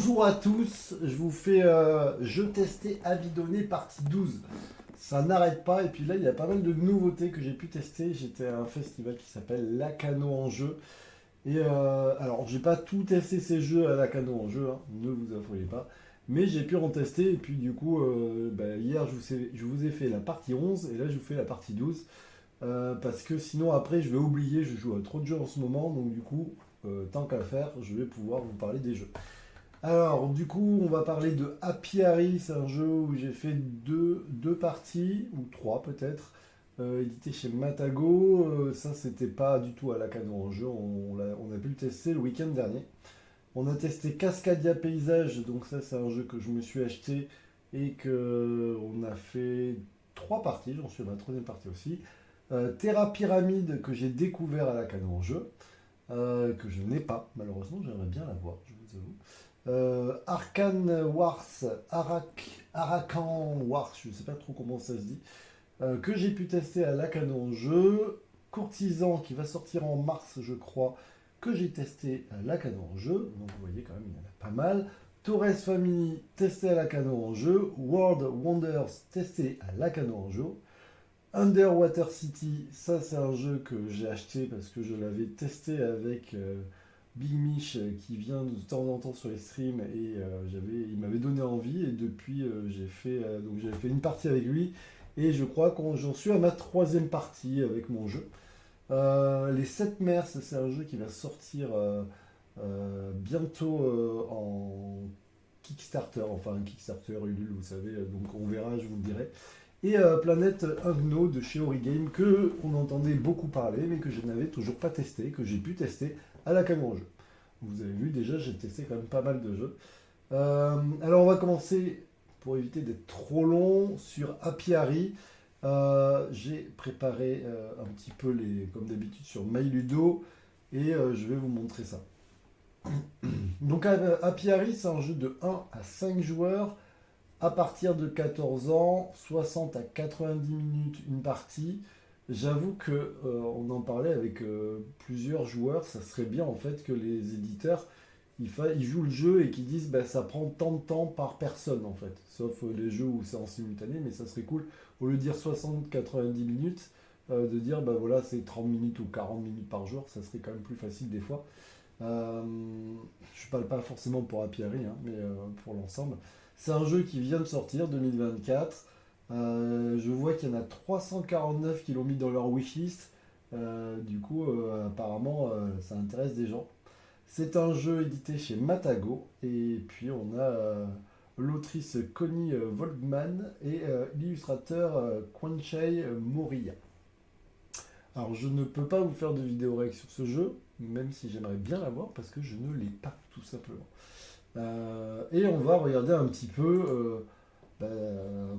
Bonjour à tous, je vous fais jeu testé avis donné partie 12. Ça n'arrête pas et puis là il y a pas mal de nouveautés que j'ai pu tester. J'étais à un festival qui s'appelle Lacano en jeu. Et alors j'ai pas tout testé ces jeux à Lacano en jeu, hein, ne vous affolez pas. Mais j'ai pu en tester et puis du coup hier je vous ai fait la partie 11 et là je vous fais la partie 12. Parce que sinon après je vais oublier, je joue à trop de jeux en ce moment. Donc du coup tant qu'à faire je vais pouvoir vous parler des jeux. Alors, du coup, on va parler de Happy Harry. C'est un jeu où j'ai fait deux parties, ou trois peut-être, édité chez Matago. Ça, c'était pas du tout à la canon en jeu. On a pu le tester le week-end dernier. On a testé Cascadia Paysage. Donc, ça, c'est un jeu que je me suis acheté et que on a fait trois parties. J'en suis à ma troisième partie aussi. Terra Pyramide, que j'ai découvert à la canon en jeu. Que je n'ai pas, malheureusement, j'aimerais bien l'avoir, je vous avoue. Arcane Wars, Arakan Wars, je ne sais pas trop comment ça se dit, que j'ai pu tester à Lacano en jeu. Courtisan qui va sortir en mars, je crois, que j'ai testé à Lacano en jeu. Donc vous voyez quand même, il y en a pas mal. Torres Family, testé à Lacano en jeu. World Wonders, testé à Lacano en jeu. Underwater City, ça c'est un jeu que j'ai acheté parce que je l'avais testé avec Big Mish qui vient de temps en temps sur les streams et il m'avait donné envie et depuis j'avais fait une partie avec lui et je crois que j'en suis à ma troisième partie avec mon jeu. Les 7 mers, c'est un jeu qui va sortir bientôt en Kickstarter, enfin un Kickstarter Ulule, vous savez, donc on verra, je vous le dirai. Et Planète Ungno de chez Origame que on entendait beaucoup parler mais que je n'avais toujours pas testé, que j'ai pu tester à la Canon Jeu. Vous avez vu déjà, j'ai testé quand même pas mal de jeux. Alors on va commencer, pour éviter d'être trop long, sur Happy Harry. J'ai préparé un petit peu comme d'habitude sur MyLudo et je vais vous montrer ça. Donc Happy Harry, c'est un jeu de 1 à 5 joueurs à partir de 14 ans, 60 à 90 minutes une partie. J'avoue que on en parlait avec plusieurs joueurs, ça serait bien en fait que les éditeurs ils jouent le jeu et qu'ils disent bah, ça prend tant de temps par personne en fait. Sauf les jeux où c'est en simultané, mais ça serait cool au lieu de dire 60-90 minutes, de dire bah voilà c'est 30 minutes ou 40 minutes par jour, ça serait quand même plus facile des fois. Euh, je parle pas forcément pour Happy Harry, hein, mais pour l'ensemble. C'est un jeu qui vient de sortir, 2024. Je vois qu'il y en a 349 qui l'ont mis dans leur wishlist. Du coup, apparemment, ça intéresse des gens. C'est un jeu édité chez Matago. Et puis, on a l'autrice Connie Volkmann et l'illustrateur Kwanchai Moriya. Alors, je ne peux pas vous faire de vidéo rec sur ce jeu, même si j'aimerais bien l'avoir parce que je ne l'ai pas, tout simplement. Et on va regarder un petit peu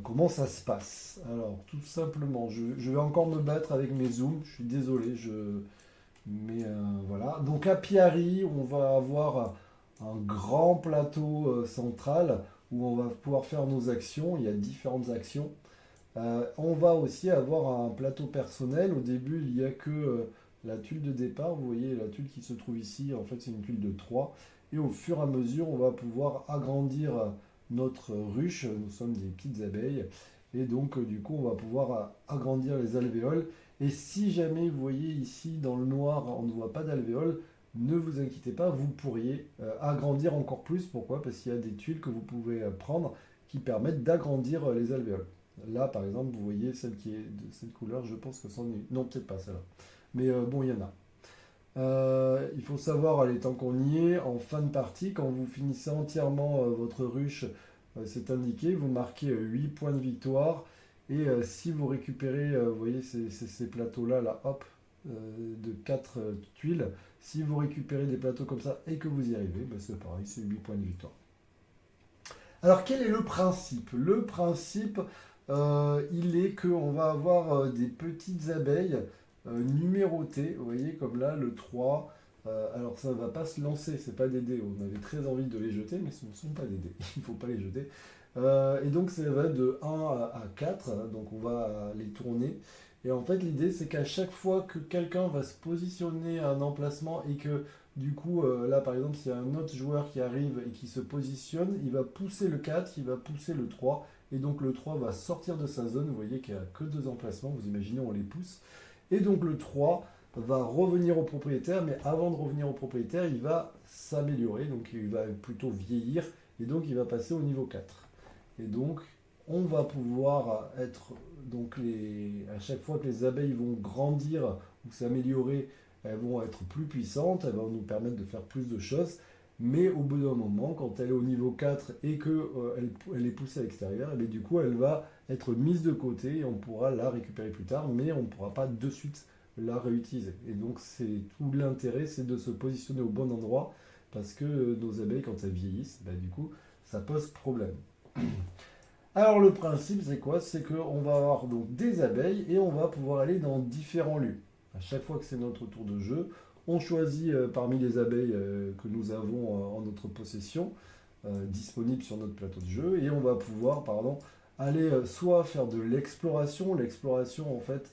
comment ça se passe. Alors, tout simplement, je vais encore me battre avec mes zooms. Je suis désolé, mais voilà. Donc, à Piari, on va avoir un grand plateau central où on va pouvoir faire nos actions. Il y a différentes actions. On va aussi avoir un plateau personnel. Au début, il n'y a que la tuile de départ. Vous voyez, la tuile qui se trouve ici, en fait, c'est une tuile de 3. Et au fur et à mesure, on va pouvoir agrandir notre ruche. Nous sommes des petites abeilles. Et donc, du coup, on va pouvoir agrandir les alvéoles. Et si jamais vous voyez ici, dans le noir, on ne voit pas d'alvéoles, ne vous inquiétez pas, vous pourriez agrandir encore plus. Pourquoi? Parce qu'il y a des tuiles que vous pouvez prendre qui permettent d'agrandir les alvéoles. Là, par exemple, vous voyez celle qui est de cette couleur, je pense que c'en est... Non, peut-être pas celle-là. Mais bon, il y en a. Il faut savoir, allez, tant qu'on y est, en fin de partie, quand vous finissez entièrement votre ruche, c'est indiqué, vous marquez 8 points de victoire. Et si vous récupérez, vous voyez ces plateaux-là, là, hop, de 4 tuiles, si vous récupérez des plateaux comme ça et que vous y arrivez, ben c'est pareil, c'est 8 points de victoire. Alors quel est le principe? Le principe, il est qu'on va avoir des petites abeilles numérotées, vous voyez comme là le 3. Alors ça ne va pas se lancer, c'est pas des dés. On avait très envie de les jeter, mais ce ne sont pas des dés, il ne faut pas les jeter. Et donc ça va de 1 à 4, hein, donc on va les tourner. Et en fait l'idée c'est qu'à chaque fois que quelqu'un va se positionner à un emplacement et que Du coup, là par exemple, s'il y a un autre joueur qui arrive et qui se positionne, il va pousser le 4, il va pousser le 3, et donc le 3 va sortir de sa zone. Vous voyez qu'il n'y a que deux emplacements, vous imaginez, on les pousse. Et donc le 3 va revenir au propriétaire, mais avant de revenir au propriétaire, il va s'améliorer, donc il va plutôt vieillir, et donc il va passer au niveau 4. Et donc on va pouvoir être, à chaque fois que les abeilles vont grandir ou s'améliorer, elles vont être plus puissantes, elles vont nous permettre de faire plus de choses. Mais au bout d'un moment, quand elle est au niveau 4 et qu'elle est poussée à l'extérieur, et du coup, elle va être mise de côté et on pourra la récupérer plus tard, mais on ne pourra pas de suite la réutiliser. Et donc, c'est tout l'intérêt, c'est de se positionner au bon endroit parce que nos abeilles, quand elles vieillissent, bah, du coup, ça pose problème. Alors, le principe, c'est quoi? C'est qu'on va avoir donc des abeilles et on va pouvoir aller dans différents lieux. À chaque fois que c'est notre tour de jeu, on choisit parmi les abeilles que nous avons en notre possession, disponibles sur notre plateau de jeu, et on va pouvoir, pardon, aller soit faire de l'exploration. L'exploration, en fait,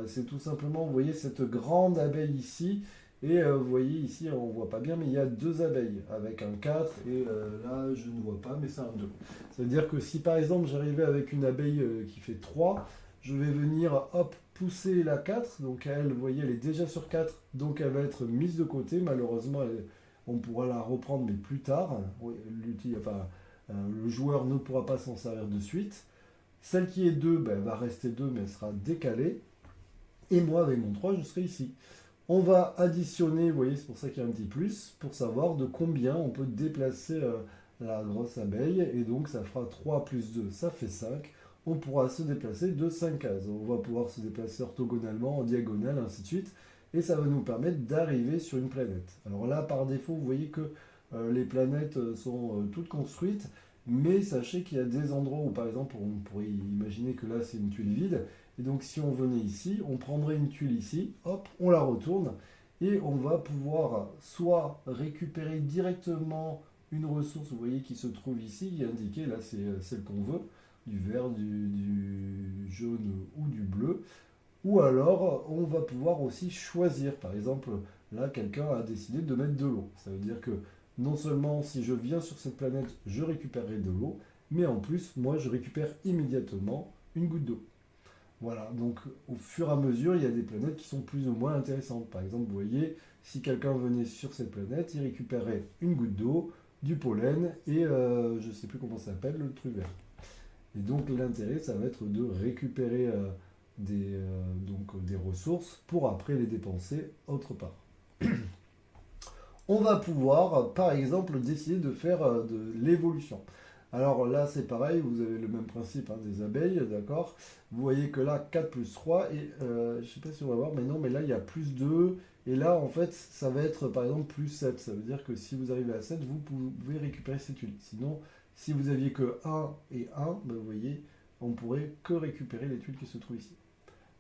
c'est tout simplement, vous voyez cette grande abeille ici, et vous voyez ici, on ne voit pas bien, mais il y a deux abeilles avec un 4, et là, je ne vois pas, mais c'est un 2. C'est-à-dire que si par exemple j'arrivais avec une abeille qui fait 3, je vais venir, hop, pousser la 4. Donc elle, vous voyez, elle est déjà sur 4, donc elle va être mise de côté. Malheureusement, on pourra la reprendre, mais plus tard. Oui, le joueur ne pourra pas s'en servir de suite. Celle qui est 2, ben, elle va rester 2, mais elle sera décalée. Et moi, avec mon 3, je serai ici. On va additionner, vous voyez, c'est pour ça qu'il y a un petit plus, pour savoir de combien on peut déplacer la grosse abeille. Et donc, ça fera 3 plus 2, ça fait 5. On pourra se déplacer de 5 cases. On va pouvoir se déplacer orthogonalement, en diagonale, ainsi de suite. Et ça va nous permettre d'arriver sur une planète. Alors là, par défaut, vous voyez que les planètes sont toutes construites. Mais sachez qu'il y a des endroits où, par exemple, on pourrait imaginer que là, c'est une tuile vide. Et donc si on venait ici, on prendrait une tuile ici, hop, on la retourne, et on va pouvoir soit récupérer directement une ressource, vous voyez, qui se trouve ici, qui est indiquée, là c'est celle qu'on veut, du vert, du jaune ou du bleu, ou alors on va pouvoir aussi choisir, par exemple, là quelqu'un a décidé de mettre de l'eau. Ça veut dire que non seulement si je viens sur cette planète, je récupérerai de l'eau, mais en plus, moi je récupère immédiatement une goutte d'eau. Voilà, donc au fur et à mesure, il y a des planètes qui sont plus ou moins intéressantes. Par exemple, vous voyez, si quelqu'un venait sur cette planète, il récupérait une goutte d'eau, du pollen et je ne sais plus comment ça s'appelle, le truc vert. Et donc l'intérêt, ça va être de récupérer des ressources pour après les dépenser autre part. On va pouvoir, par exemple, décider de faire de l'évolution. Alors là, c'est pareil, vous avez le même principe hein, des abeilles, d'accord? Vous voyez que là, 4 plus 3, et je ne sais pas si on va voir, mais non, mais là, il y a plus 2, et là, en fait, ça va être, par exemple, plus 7. Ça veut dire que si vous arrivez à 7, vous pouvez récupérer cette tuile. Sinon, si vous aviez que 1 et 1, ben, vous voyez, on pourrait que récupérer les tuiles qui se trouvent ici.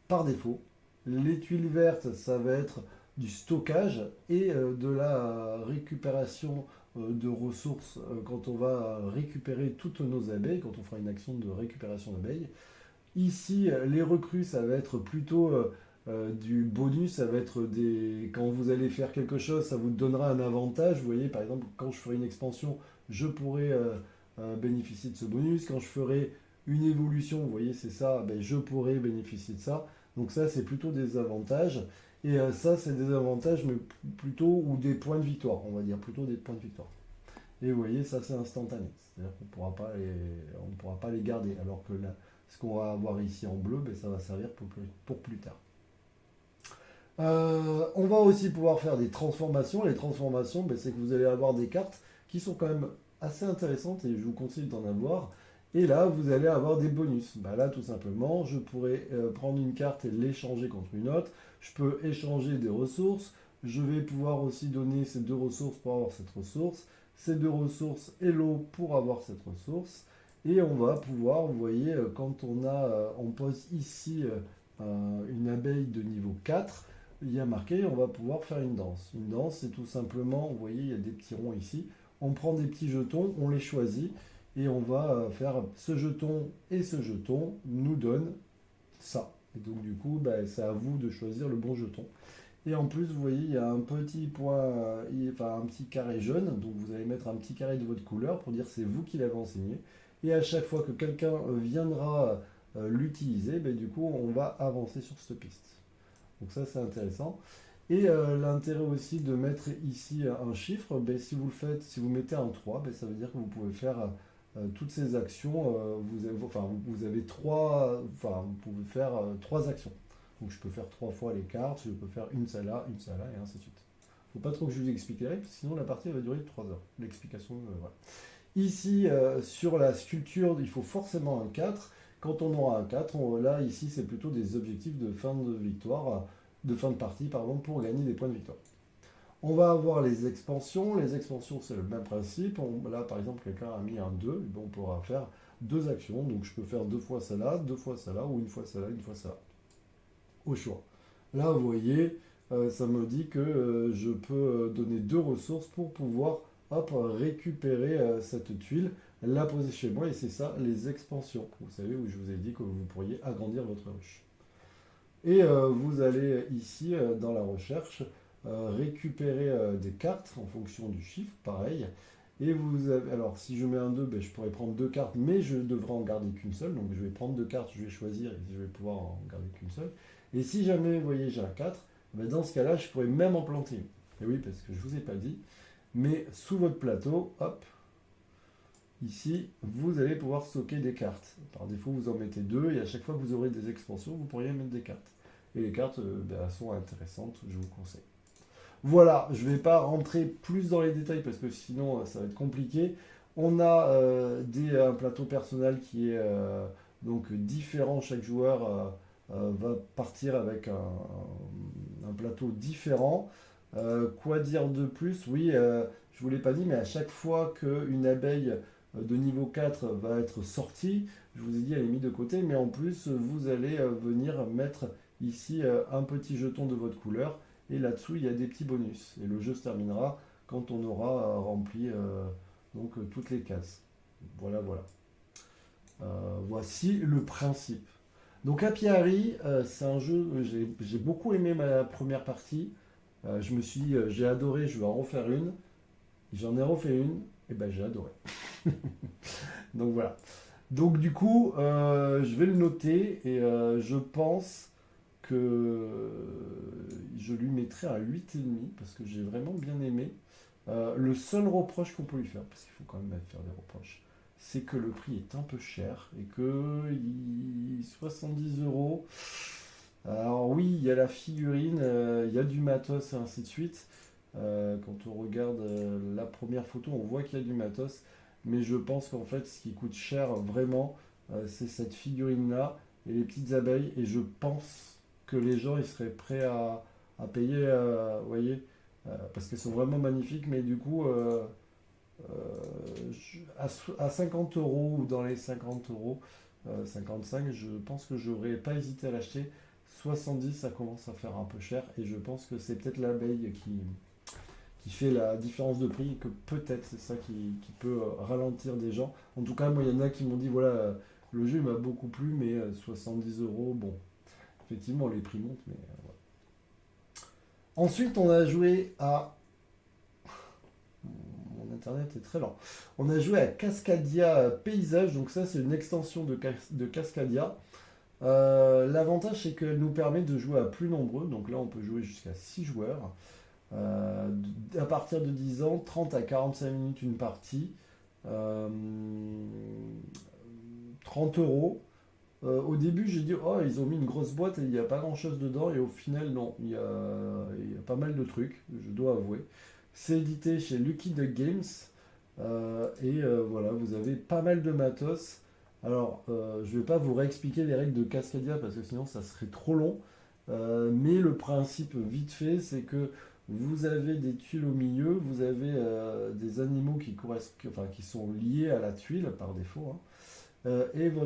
Par défaut, les tuiles vertes, ça va être du stockage et de la récupération de ressources quand on va récupérer toutes nos abeilles, quand on fera une action de récupération d'abeilles. Ici, les recrues, ça va être plutôt du bonus, ça va être des... Quand vous allez faire quelque chose, ça vous donnera un avantage. Vous voyez, par exemple, quand je ferai une expansion, je pourrai bénéficier de ce bonus. Quand je ferai une évolution, vous voyez, c'est ça, ben, je pourrai bénéficier de ça. Donc ça, c'est plutôt des avantages. Et ça, c'est des avantages, mais plutôt, ou des points de victoire, on va dire, plutôt des points de victoire. Et vous voyez, ça, c'est instantané. C'est-à-dire qu'on ne pourra pas les garder. Alors que là, ce qu'on va avoir ici en bleu, ben, ça va servir pour plus tard. On va aussi pouvoir faire des transformations. Les transformations, ben, c'est que vous allez avoir des cartes qui sont quand même assez intéressantes et je vous conseille d'en avoir. Et là, vous allez avoir des bonus. Ben là, tout simplement, je pourrais prendre une carte et l'échanger contre une autre. Je peux échanger des ressources. Je vais pouvoir aussi donner ces deux ressources pour avoir cette ressource. Ces deux ressources et l'eau pour avoir cette ressource. Et on va pouvoir, vous voyez, quand on pose ici une abeille de niveau 4, il y a marqué, on va pouvoir faire une danse. Une danse, c'est tout simplement, vous voyez, il y a des petits ronds ici. On prend des petits jetons, on les choisit, et on va faire ce jeton et ce jeton nous donne ça. Et donc du coup, bah, c'est à vous de choisir le bon jeton. Et en plus, vous voyez, il y a un petit point, enfin un petit carré jaune. Donc vous allez mettre un petit carré de votre couleur pour dire c'est vous qui l'avez enseigné. Et à chaque fois que quelqu'un viendra l'utiliser, ben, du coup, on va avancer sur cette piste. Donc ça, c'est intéressant. Et l'intérêt aussi de mettre ici un chiffre, ben, si vous le faites, si vous mettez un 3, ben, ça veut dire que vous pouvez faire toutes ces actions. Vous avez trois, enfin, vous pouvez faire trois actions. Donc je peux faire trois fois les cartes, je peux faire une celle-là, et ainsi de suite. Faut pas trop que je vous explique les règles, sinon la partie va durer 3 heures. L'explication, voilà. Ici, sur la sculpture, il faut forcément un 4. Quand on aura un 4, là, ici, c'est plutôt des objectifs de fin de victoire, de fin de partie, pardon, pour gagner des points de victoire. On va avoir les expansions. Les expansions, c'est le même principe. Là, par exemple, quelqu'un a mis un 2, on pourra faire deux actions. Donc, je peux faire deux fois celle-là, ou une fois celle-là, une fois celle-là. Au choix. Là, vous voyez, ça me dit que je peux donner deux ressources pour pouvoir hop, récupérer cette tuile, la poser chez moi, et c'est ça les expansions. Vous savez, où je vous ai dit que vous pourriez agrandir votre ruche. Et vous allez ici, dans la recherche, récupérer des cartes en fonction du chiffre, pareil. Et vous avez, alors si je mets un 2, ben, je pourrais prendre deux cartes, mais je devrais en garder qu'une seule. Donc je vais prendre deux cartes, je vais choisir, et je vais pouvoir en garder qu'une seule. Et si jamais, vous voyez, j'ai un 4, ben, dans ce cas-là, je pourrais même en planter une. Et oui, parce que je ne vous ai pas dit, mais sous votre plateau, hop, ici, vous allez pouvoir stocker des cartes. Par défaut, vous en mettez deux, et à chaque fois que vous aurez des expansions, vous pourriez mettre des cartes. Et les cartes ben, sont intéressantes, je vous conseille. Voilà, je ne vais pas rentrer plus dans les détails parce que sinon ça va être compliqué. On a un plateau personnel qui est donc différent. Chaque joueur va partir avec un plateau différent. Quoi dire de plus? Oui, je ne vous l'ai pas dit, mais à chaque fois qu'une abeille de niveau 4 va être sortie, je vous ai dit elle est mise de côté, mais en plus vous allez venir mettre ici un petit jeton de votre couleur et là-dessous il y a des petits bonus. Et le jeu se terminera quand on aura rempli toutes les cases. Voilà, voilà. Voici le principe. Donc Apiari, c'est un jeu, j'ai beaucoup aimé ma première partie. Je me suis dit, j'ai adoré, je vais en refaire une. J'en ai refait une, et ben j'ai adoré. Donc voilà. Donc du coup, je vais le noter et je pense que je lui mettrai un 8,5 parce que j'ai vraiment bien aimé. Le seul reproche qu'on peut lui faire, parce qu'il faut quand même faire des reproches, c'est que le prix est un peu cher et que 70 euros. Alors oui, il y a la figurine, il y a du matos et ainsi de suite. Quand on regarde la première photo, on voit qu'il y a du matos. Mais je pense qu'en fait, ce qui coûte cher vraiment, c'est cette figurine-là et les petites abeilles. Et je pense que les gens, ils seraient prêts à payer, vous voyez, parce qu'elles sont vraiment magnifiques. Mais du coup, à 50 euros ou dans les 50 euros, 55, je pense que j'aurais pas hésité à l'acheter. 70, ça commence à faire un peu cher. Et je pense que c'est peut-être l'abeille qui fait la différence de prix, et que peut-être c'est ça qui peut ralentir des gens. En tout cas, moi, il y en a qui m'ont dit, voilà, le jeu m'a beaucoup plu, mais 70 euros, bon, effectivement, les prix montent, mais voilà. Ensuite, on a joué à... Mon internet est très lent. On a joué à Cascadia Paysage, donc ça, c'est une extension de Cascadia. L'avantage, c'est qu'elle nous permet de jouer à plus nombreux, donc là, on peut jouer jusqu'à 6 joueurs. À partir de 10 ans, 30 à 45 minutes une partie, euh, 30 euros. Au début, j'ai dit, oh, ils ont mis une grosse boîte et il n'y a pas grand chose dedans. Et au final, non, il y a pas mal de trucs, je dois avouer. C'est édité chez Lucky Duck Games. Voilà, vous avez pas mal de matos. Alors, je ne vais pas vous réexpliquer les règles de Cascadia parce que sinon ça serait trop long. Mais le principe vite fait, c'est que vous avez des tuiles au milieu, vous avez des animaux qui sont liés à la tuile par défaut, hein. Et le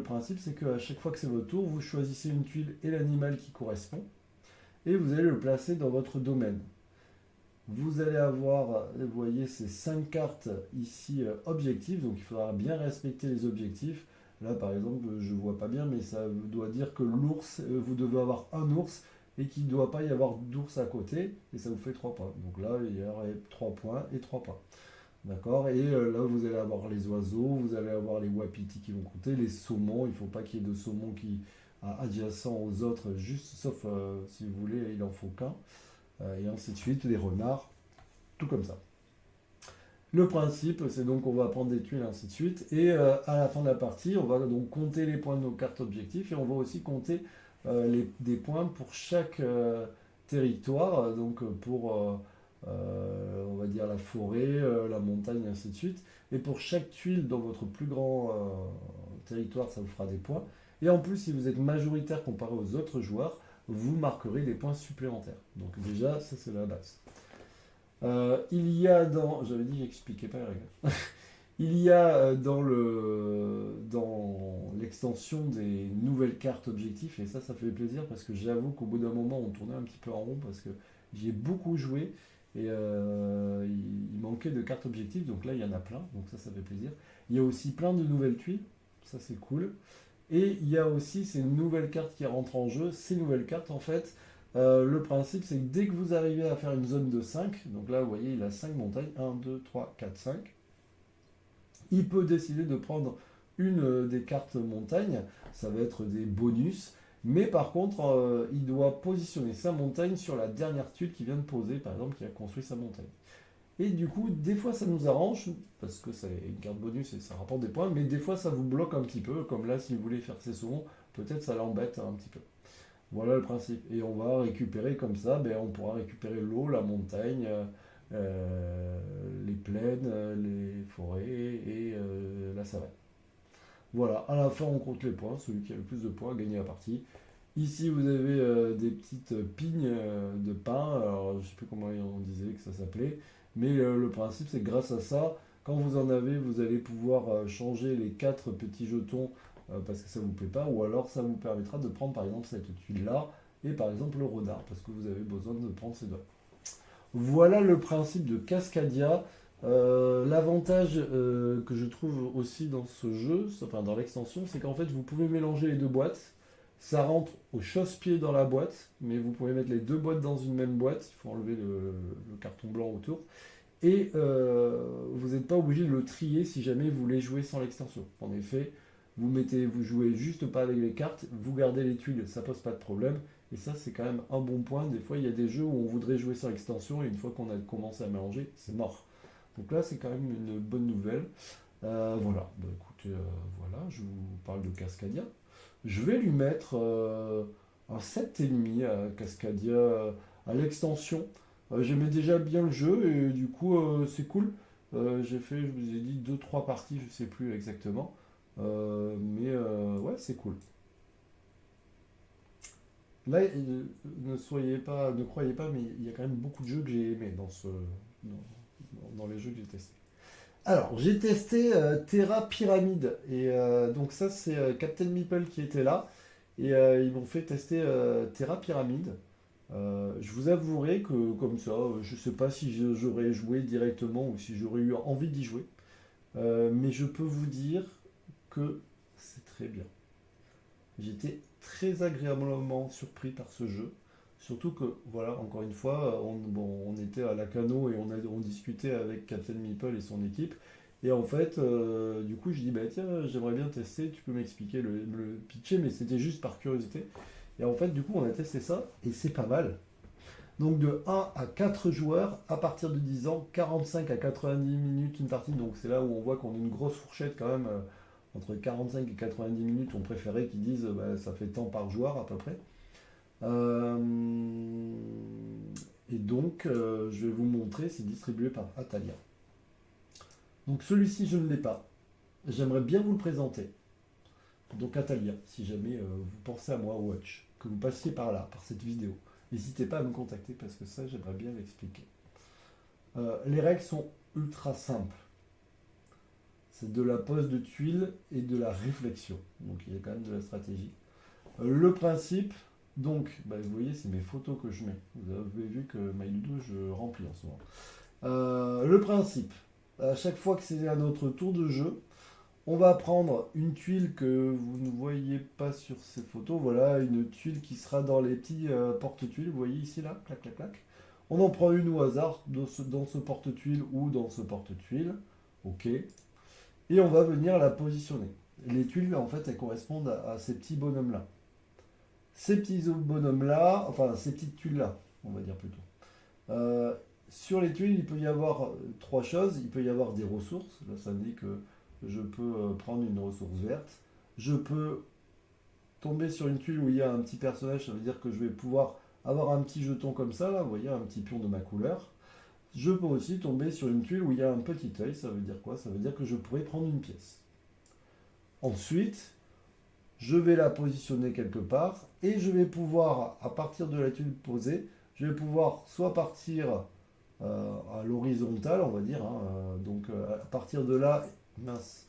principe, c'est qu'à chaque fois que c'est votre tour, vous choisissez une tuile et l'animal qui correspond, et vous allez le placer dans votre domaine. Vous allez avoir, vous voyez, ces 5 cartes ici objectifs, donc il faudra bien respecter les objectifs. Là, par exemple, je ne vois pas bien, mais ça doit dire que l'ours, vous devez avoir un ours et qu'il ne doit pas y avoir d'ours à côté, et ça vous fait 3 points. Donc là, il y aurait 3 points et 3 points. D'accord? Et là, vous allez avoir les oiseaux, vous allez avoir les wapitis qui vont compter, les saumons. Il ne faut pas qu'il y ait de saumon qui adjacent aux autres, juste, sauf si vous voulez, il en faut qu'un. Et ainsi de suite, les renards, tout comme ça. Le principe, c'est donc on va prendre des tuiles, ainsi de suite. Et à la fin de la partie, on va donc compter les points de nos cartes objectifs et on va aussi compter des points pour chaque territoire. Donc pour, on va dire, la forêt, la montagne, ainsi de suite. Et pour chaque tuile dans votre plus grand territoire, ça vous fera des points. Et en plus, si vous êtes majoritaire comparé aux autres joueurs, vous marquerez des points supplémentaires. Donc déjà, ça c'est la base. Il y a dans... J'avais dit que j'expliquais pas les règles. Il y a dans l'extension des nouvelles cartes objectifs, et ça fait plaisir parce que j'avoue qu'au bout d'un moment, on tournait un petit peu en rond parce que j'y ai beaucoup joué et il manquait de cartes objectifs, donc là il y en a plein, donc ça fait plaisir. Il y a aussi plein de nouvelles tuiles, ça c'est cool. Et il y a aussi ces nouvelles cartes qui rentrent en jeu. Ces nouvelles cartes, en fait, le principe, c'est que dès que vous arrivez à faire une zone de 5, donc là, vous voyez, il a 5 montagnes, 1, 2, 3, 4, 5, il peut décider de prendre une des cartes montagnes, ça va être des bonus, mais par contre, il doit positionner sa montagne sur la dernière tuile qu'il vient de poser, par exemple, qui a construit sa montagne. Et du coup, des fois ça nous arrange, parce que c'est une carte bonus et ça rapporte des points, mais des fois ça vous bloque un petit peu, comme là, si vous voulez faire ces saumons, peut-être ça l'embête un petit peu. Voilà le principe. Et on va récupérer comme ça, ben, on pourra récupérer l'eau, la montagne, les plaines, les forêts et la savane. Voilà, à la fin on compte les points, celui qui a le plus de points a gagné la partie. Ici vous avez des petites pignes de pain, alors je ne sais plus comment on disait que ça s'appelait, mais le principe c'est que grâce à ça, quand vous en avez, vous allez pouvoir changer les 4 petits jetons parce que ça ne vous plaît pas, ou alors ça vous permettra de prendre par exemple cette tuile là, et par exemple le renard, parce que vous avez besoin de prendre ces deux. Voilà le principe de Cascadia. L'avantage que je trouve aussi dans ce jeu, enfin dans l'extension, c'est qu'en fait vous pouvez mélanger les deux boîtes. Ça rentre au chausse-pied dans la boîte, mais vous pouvez mettre les deux boîtes dans une même boîte. Il faut enlever le carton blanc autour. Et vous n'êtes pas obligé de le trier si jamais vous voulez jouer sans l'extension. En effet, vous jouez juste pas avec les cartes, vous gardez les tuiles, ça pose pas de problème. Et ça, c'est quand même un bon point. Des fois, il y a des jeux où on voudrait jouer sans extension et une fois qu'on a commencé à mélanger, c'est mort. Donc là, c'est quand même une bonne nouvelle. Voilà, bah, écoutez, voilà, je vous parle de Cascadia. Je vais lui mettre un 7,5 à Cascadia à l'extension. J'aimais déjà bien le jeu et du coup, c'est cool. J'ai fait, je vous ai dit, deux trois parties, je sais plus exactement. Mais ouais, c'est cool. Là, ne croyez pas, mais il y a quand même beaucoup de jeux que j'ai aimés dans les jeux que j'ai testés. Alors, j'ai testé Terra Pyramide. Et donc ça, c'est Captain Meeple qui était là. Et ils m'ont fait tester Terra Pyramide. Je vous avouerai que comme ça, je ne sais pas si j'aurais joué directement ou si j'aurais eu envie d'y jouer. Mais je peux vous dire que c'est très bien. J'étais très agréablement surpris par ce jeu. Surtout que, voilà, encore une fois, on était à la Cano et on discutait avec Captain Meeple et son équipe. Et en fait, du coup, je dis, bah tiens, j'aimerais bien tester, tu peux m'expliquer le pitcher, mais c'était juste par curiosité. Et en fait, du coup, on a testé ça et c'est pas mal. Donc de 1 à 4 joueurs, à partir de 10 ans, 45 à 90 minutes une partie. Donc c'est là où on voit qu'on a une grosse fourchette quand même. Entre 45 et 90 minutes, on préférait qu'ils disent bah, ça fait tant par joueur à peu près. Euh, et donc je vais vous montrer, c'est distribué par Atalia. Donc celui-ci je ne l'ai pas. J'aimerais bien vous le présenter. Donc Atalia, si jamais vous pensez à moi, Watch, que vous passiez par là, par cette vidéo, n'hésitez pas à me contacter parce que ça j'aimerais bien l'expliquer. Les règles sont ultra simples. C'est de la pose de tuiles et de la réflexion. Donc il y a quand même de la stratégie. Le principe, donc, bah, vous voyez, c'est mes photos que je mets. Vous avez vu que MyLudo, je remplis en ce moment. Le principe, à chaque fois que c'est à notre tour de jeu, On va prendre une tuile que vous ne voyez pas sur ces photos. Voilà, une tuile qui sera dans les petits porte-tuiles. Vous voyez ici, là, clac, clac, clac. On en prend une au hasard dans ce porte-tuile ou dans ce porte-tuile. OK. Et on va venir la positionner. Les tuiles, en fait, elles correspondent à ces petits bonhommes-là. Ces petits bonhommes-là, enfin, ces petites tuiles-là, on va dire plutôt. Euh, sur les tuiles, il peut y avoir trois choses. Il peut y avoir des ressources. Là, ça me dit que je peux prendre une ressource verte. Je peux tomber sur une tuile où il y a un petit personnage. Ça veut dire que je vais pouvoir avoir un petit jeton comme ça, là, vous voyez, un petit pion de ma couleur. Je peux aussi tomber sur une tuile où il y a un petit œil. Ça veut dire quoi? Ça veut dire que je pourrais prendre une pièce. Ensuite, je vais la positionner quelque part et je vais pouvoir, à partir de la tuile posée, je vais pouvoir soit partir à l'horizontale, on va dire, hein, donc à partir de là, mince,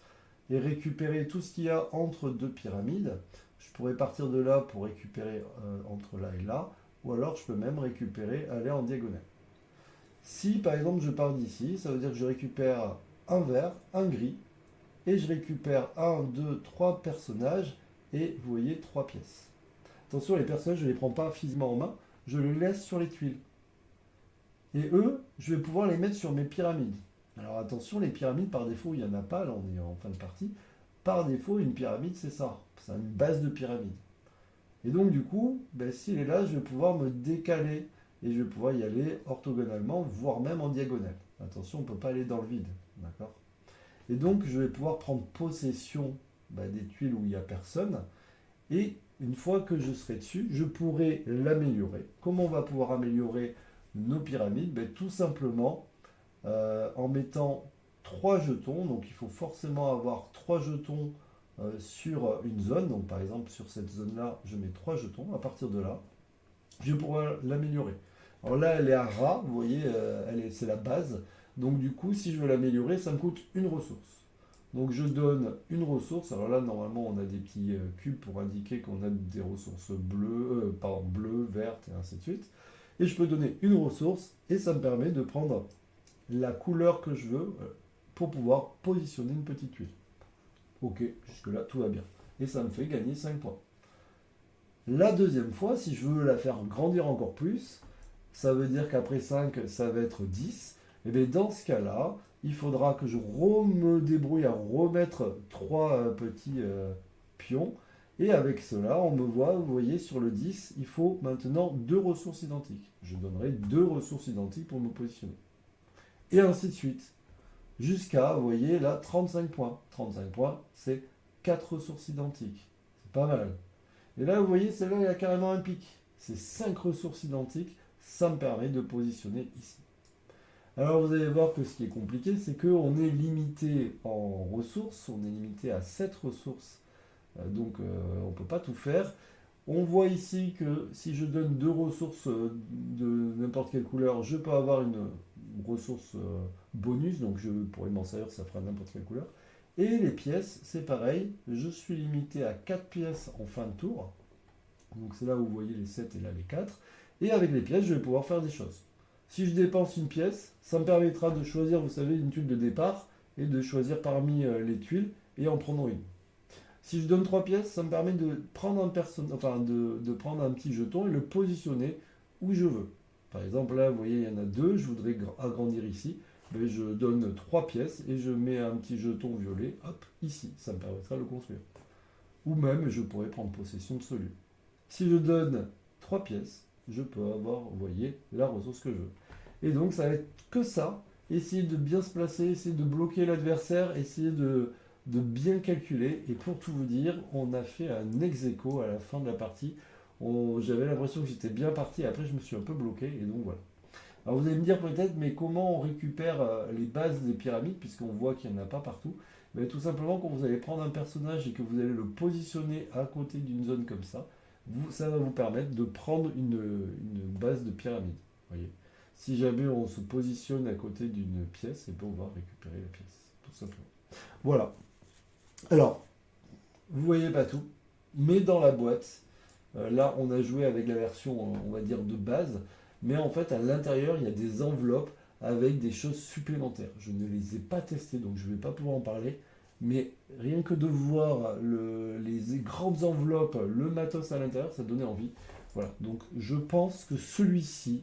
et récupérer tout ce qu'il y a entre deux pyramides. Je pourrais partir de là pour récupérer entre là et là, ou alors je peux même récupérer, aller en diagonale. Si par exemple je pars d'ici, ça veut dire que je récupère un vert, un gris, et je récupère un, deux, trois personnages, et vous voyez, trois pièces. Attention, les personnages, je ne les prends pas physiquement en main, je les laisse sur les tuiles. Et eux, je vais pouvoir les mettre sur mes pyramides. Alors attention, les pyramides, par défaut, il n'y en a pas, là on est en fin de partie. Par défaut, une pyramide, c'est ça. C'est une base de pyramide. Et donc du coup, ben, s'il est là, je vais pouvoir me décaler. Et je vais pouvoir y aller orthogonalement, voire même en diagonale. Attention, on ne peut pas aller dans le vide. D'accord? Et donc, je vais pouvoir prendre possession ben, des tuiles où il n'y a personne. Et une fois que je serai dessus, je pourrai l'améliorer. Comment on va pouvoir améliorer nos pyramides? Ben, tout simplement en mettant trois jetons. Donc il faut forcément avoir trois jetons sur une zone. Donc par exemple sur cette zone-là, je mets trois jetons. À partir de là, je vais pouvoir l'améliorer. Alors là, elle est à ras, vous voyez, c'est la base. Donc du coup, si je veux l'améliorer, ça me coûte une ressource. Donc je donne une ressource. Alors là, normalement, on a des petits cubes pour indiquer qu'on a des ressources bleues, pardon, bleues, vertes, et ainsi de suite. Et je peux donner une ressource, et ça me permet de prendre la couleur que je veux pour pouvoir positionner une petite tuile. Ok, jusque-là, tout va bien. Et ça me fait gagner 5 points. La deuxième fois, si je veux la faire grandir encore plus, ça veut dire qu'après 5, ça va être 10. Et bien dans ce cas-là, il faudra que je me débrouille à remettre trois petits pions. Et avec cela, on me voit, vous voyez, sur le 10, il faut maintenant deux ressources identiques. Je donnerai deux ressources identiques pour me positionner. Et ainsi de suite. Jusqu'à, vous voyez, là, 35 points. 35 points, c'est 4 ressources identiques. C'est pas mal. Et là, vous voyez, celle-là, il y a carrément un pic. C'est 5 ressources identiques. Ça me permet de positionner ici. Alors, vous allez voir que ce qui est compliqué, c'est qu'on est limité en ressources. On est limité à 7 ressources. Donc, on ne peut pas tout faire. On voit ici que si je donne deux ressources de n'importe quelle couleur, je peux avoir une ressource bonus, donc je pourrais m'en servir, ça fera n'importe quelle couleur. Et les pièces, c'est pareil, je suis limité à 4 pièces en fin de tour. Donc c'est là où vous voyez les 7 et là les 4. Et avec les pièces, je vais pouvoir faire des choses. Si je dépense une pièce, ça me permettra de choisir, vous savez, une tuile de départ et de choisir parmi les tuiles et en prendre une. Si je donne trois pièces, ça me permet de prendre de prendre un petit jeton et le positionner où je veux. Par exemple, là, vous voyez, il y en a deux, je voudrais agrandir ici. Mais je donne trois pièces et je mets un petit jeton violet, hop, ici. Ça me permettra de le construire. Ou même, je pourrais prendre possession de celui. Si je donne trois pièces, je peux avoir, vous voyez, la ressource que je veux. Et donc, ça va être que ça. Essayer de bien se placer, essayer de bloquer l'adversaire, essayer de bien calculer. Et pour tout vous dire, on a fait un ex-aequo à la fin de la partie. J'avais l'impression que j'étais bien parti, après je me suis un peu bloqué, et donc voilà. Alors vous allez me dire peut-être, mais comment on récupère les bases des pyramides, puisqu'on voit qu'il n'y en a pas partout? Mais tout simplement, quand vous allez prendre un personnage et que vous allez le positionner à côté d'une zone comme ça, ça va vous permettre de prendre une base de pyramide. Voyez. Si jamais on se positionne à côté d'une pièce, et bien on va récupérer la pièce, tout simplement. Voilà. Alors, vous voyez pas tout, mais dans la boîte, là on a joué avec la version, on va dire, de base, mais en fait à l'intérieur il y a des enveloppes avec des choses supplémentaires. Je ne les ai pas testées, donc je ne vais pas pouvoir en parler, Mais rien que de voir les grandes enveloppes, le matos à l'intérieur, ça donnait envie. Voilà, donc je pense que celui-ci,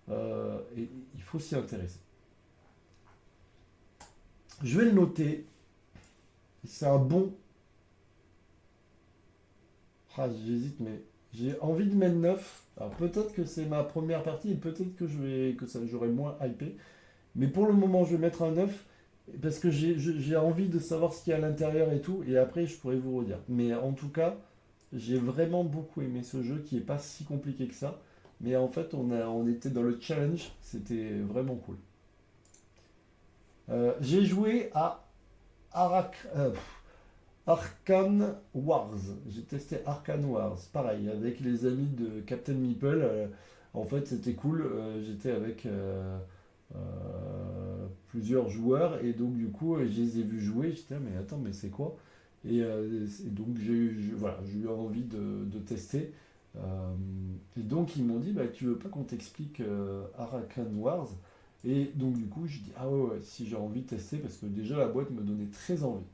il faut s'y intéresser. Je vais le noter. C'est un bon. Ah, j'hésite, mais j'ai envie de mettre 9. Alors peut-être que c'est ma première partie et peut-être que j'aurai moins hypé. Mais pour le moment, je vais mettre un 9 parce que j'ai envie de savoir ce qu'il y a à l'intérieur et tout. Et après, je pourrais vous redire. Mais en tout cas, j'ai vraiment beaucoup aimé ce jeu qui est pas si compliqué que ça. Mais en fait, on était dans le challenge. C'était vraiment cool. J'ai joué à Arcane Wars. J'ai testé Arcane Wars. Pareil, avec les amis de Captain Meeple. En fait, c'était cool. J'étais avec plusieurs joueurs et donc du coup, je les ai vus jouer. J'étais, ah, mais attends, mais c'est quoi? Donc, voilà, j'ai eu envie de tester. Et donc, ils m'ont dit, bah, tu veux pas qu'on t'explique Arcane Wars? Et donc, du coup, je dis, ah ouais, ouais, si j'ai envie de tester, parce que déjà, la boîte me donnait très envie.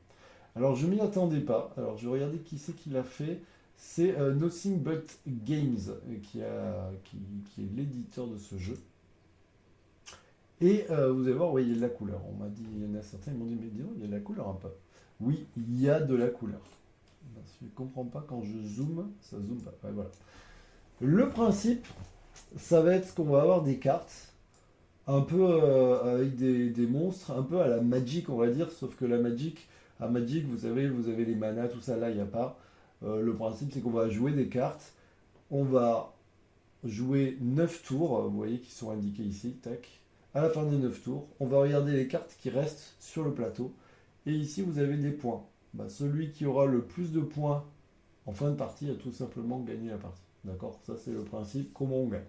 Alors je m'y attendais pas. Alors je vais regarder qui c'est qui l'a fait. C'est Nothing But Games qui est l'éditeur de ce jeu. Et vous allez voir, oui, il y a de la couleur. On m'a dit, il y en a certains, ils m'ont dit, mais dis donc, il y a de la couleur un peu. Oui, il y a de la couleur. Je ne comprends pas quand je zoome, ça zoome pas. Ouais, voilà. Le principe, ça va être qu'on va avoir des cartes, un peu avec des monstres, un peu à la Magic, on va dire, sauf que la Magic, à Magic, vous avez les manas, tout ça, là, il n'y a pas. Le principe, c'est qu'on va jouer des cartes. On va jouer 9 tours, vous voyez, qui sont indiqués ici, tac. À la fin des 9 tours, on va regarder les cartes qui restent sur le plateau. Et ici, vous avez des points. Bah, celui qui aura le plus de points en fin de partie a tout simplement gagné la partie. D'accord? Ça, c'est le principe, comment on gagne.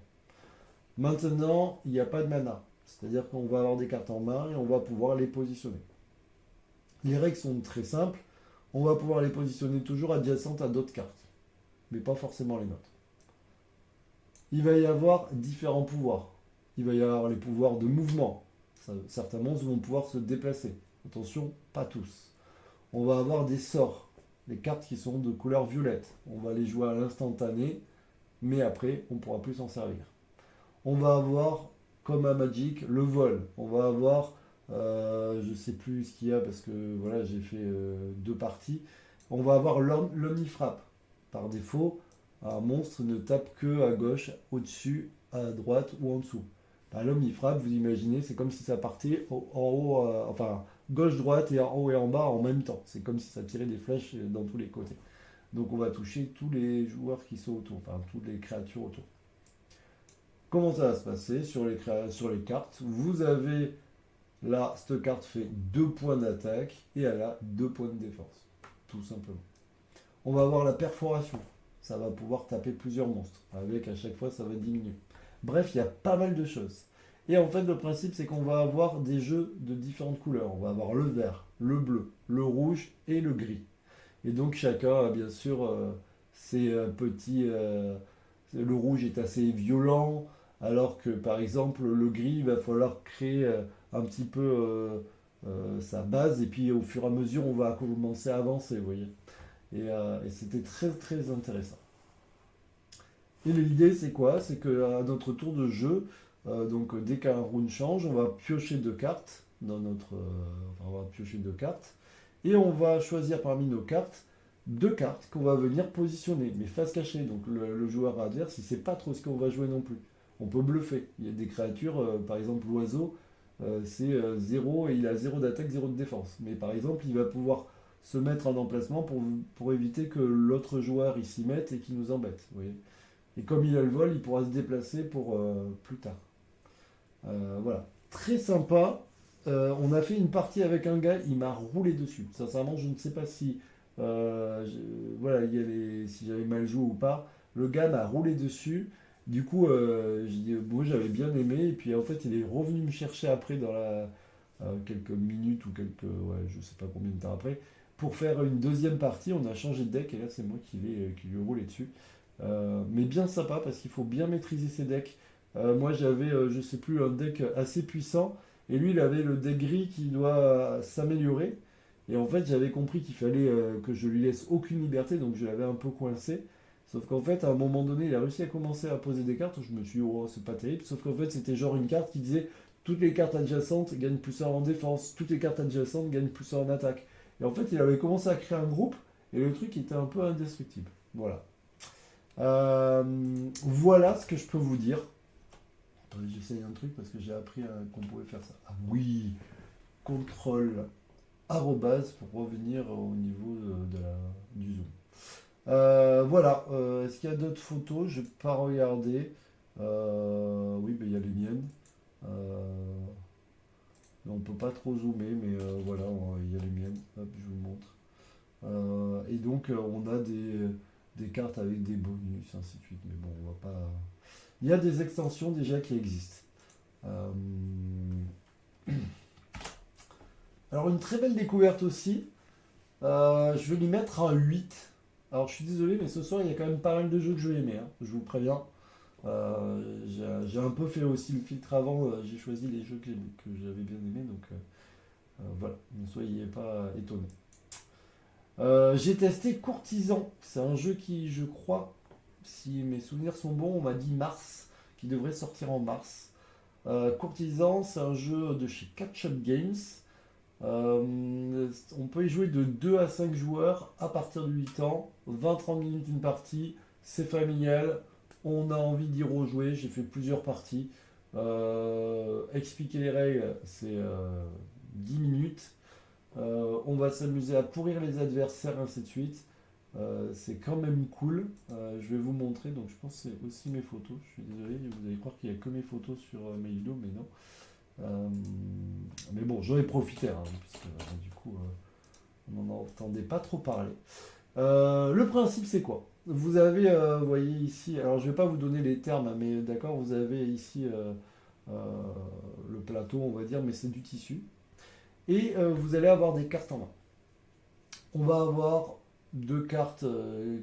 Maintenant, il n'y a pas de mana. C'est-à-dire qu'on va avoir des cartes en main et on va pouvoir les positionner. Les règles sont très simples. On va pouvoir les positionner toujours adjacentes à d'autres cartes, mais pas forcément les nôtres. Il va y avoir différents pouvoirs. Il va y avoir les pouvoirs de mouvement. Certains monstres vont pouvoir se déplacer. Attention, pas tous. On va avoir des sorts, les cartes qui sont de couleur violette. On va les jouer à l'instantané, mais après, on ne pourra plus s'en servir. On va avoir, comme à Magic, le vol. On va avoir, je ne sais plus ce qu'il y a parce que voilà, j'ai fait 2 parties. On va avoir l'omnifrappe. Par défaut, un monstre ne tape que à gauche, au-dessus, à droite ou en dessous. Bah, l'omnifrappe, vous imaginez, c'est comme si ça partait en haut, enfin gauche-droite et en haut et en bas en même temps. C'est comme si ça tirait des flèches dans tous les côtés. Donc on va toucher tous les joueurs qui sont autour, enfin toutes les créatures autour. Comment ça va se passer sur les cartes? Vous avez là, cette carte fait 2 points d'attaque et elle a 2 points de défense. Tout simplement. On va avoir la perforation. Ça va pouvoir taper plusieurs monstres. Avec à chaque fois, ça va diminuer. Bref, il y a pas mal de choses. Et en fait, le principe, c'est qu'on va avoir des jeux de différentes couleurs. On va avoir le vert, le bleu, le rouge et le gris. Et donc, chacun a bien sûr ses petits. Le rouge est assez violent, alors que par exemple, le gris, il va falloir créer un petit peu sa base. Et puis, au fur et à mesure, on va commencer à avancer, vous voyez. Et c'était très très intéressant. Et l'idée c'est quoi? C'est qu'à notre tour de jeu, donc dès qu'un round change, on va piocher 2 cartes dans notre, enfin, on va piocher 2 cartes et on va choisir parmi nos cartes 2 cartes qu'on va venir positionner, mais face cachée. Donc le joueur adverse, il ne sait pas trop ce qu'on va jouer non plus. On peut bluffer. Il y a des créatures, par exemple l'oiseau, c'est 0 et il a 0 d'attaque, 0 de défense. Mais par exemple, il va pouvoir se mettre en emplacement pour éviter que l'autre joueur il s'y mette et qu'il nous embête. Vous voyez. Et comme il a le vol, il pourra se déplacer pour plus tard. Voilà. Très sympa. On a fait une partie avec un gars, il m'a roulé dessus. Sincèrement, je ne sais pas si, voilà, si j'avais mal joué ou pas. Le gars m'a roulé dessus. Du coup, moi j'avais bien aimé. Et puis en fait, il est revenu me chercher après dans quelques minutes ou ouais, je sais pas combien de temps après, pour faire une deuxième partie. On a changé de deck et là, c'est moi qui lui ai roulé dessus. Mais bien sympa parce qu'il faut bien maîtriser ses decks. Moi j'avais, je sais plus, un deck assez puissant et lui il avait le deck gris qui doit s'améliorer. Et en fait, j'avais compris qu'il fallait que je lui laisse aucune liberté, donc je l'avais un peu coincé. Sauf qu'en fait, à un moment donné, il a réussi à commencer à poser des cartes. Je me suis dit, oh, c'est pas terrible. Sauf qu'en fait, c'était genre une carte qui disait toutes les cartes adjacentes gagnent plus 1 en défense, toutes les cartes adjacentes gagnent plus 1 en attaque. Et en fait, il avait commencé à créer un groupe et le truc était un peu indestructible. Voilà. Euh, voilà ce que je peux vous dire. Attendez, j'essaye un truc parce que j'ai appris qu'on pouvait faire ça. Ah oui, contrôle arrobase pour revenir au niveau du zoom. Voilà. Est-ce qu'il y a d'autres photos? Je n'ai pas regardé. Oui, ben, il y a les miennes. Euh, on ne peut pas trop zoomer, mais voilà, il y a les miennes. Hop, je vous montre. Et donc, on a des cartes avec des bonus, ainsi de suite. Mais bon, on va pas. Il y a des extensions déjà qui existent. Euh, Alors, une très belle découverte aussi. Je vais lui mettre un 8. Alors, je suis désolé, mais ce soir, il y a quand même pas mal de jeux que je vais aimer, hein, je vous préviens. J'ai un peu fait aussi le filtre avant. J'ai choisi les jeux que j'avais bien aimés. Donc, voilà. Ne soyez pas étonnés. J'ai testé Courtisan. C'est un jeu qui, je crois, si mes souvenirs sont bons, on m'a dit mars, qui devrait sortir en mars. Courtisan, c'est un jeu de chez Catch Up Games. On peut y jouer de 2 à 5 joueurs à partir de 8 ans, 20-30 minutes une partie, c'est familial, on a envie d'y rejouer, j'ai fait plusieurs parties. Expliquer les règles, c'est 10 minutes. On va s'amuser à pourrir les adversaires, ainsi de suite. C'est quand même cool. Je vais vous montrer, donc je pense que c'est aussi mes photos. Je suis désolé, vous allez croire qu'il n'y a que mes photos sur mes vidéos, mais non. Euh, mais bon, j'en ai profité, hein, puisque du coup, on n'en entendait pas trop parler. Le principe, c'est quoi? Vous avez, vous voyez ici, alors je ne vais pas vous donner les termes, hein, mais d'accord, vous avez ici euh, le plateau, on va dire, mais c'est du tissu. Et vous allez avoir des cartes en main. On va avoir deux cartes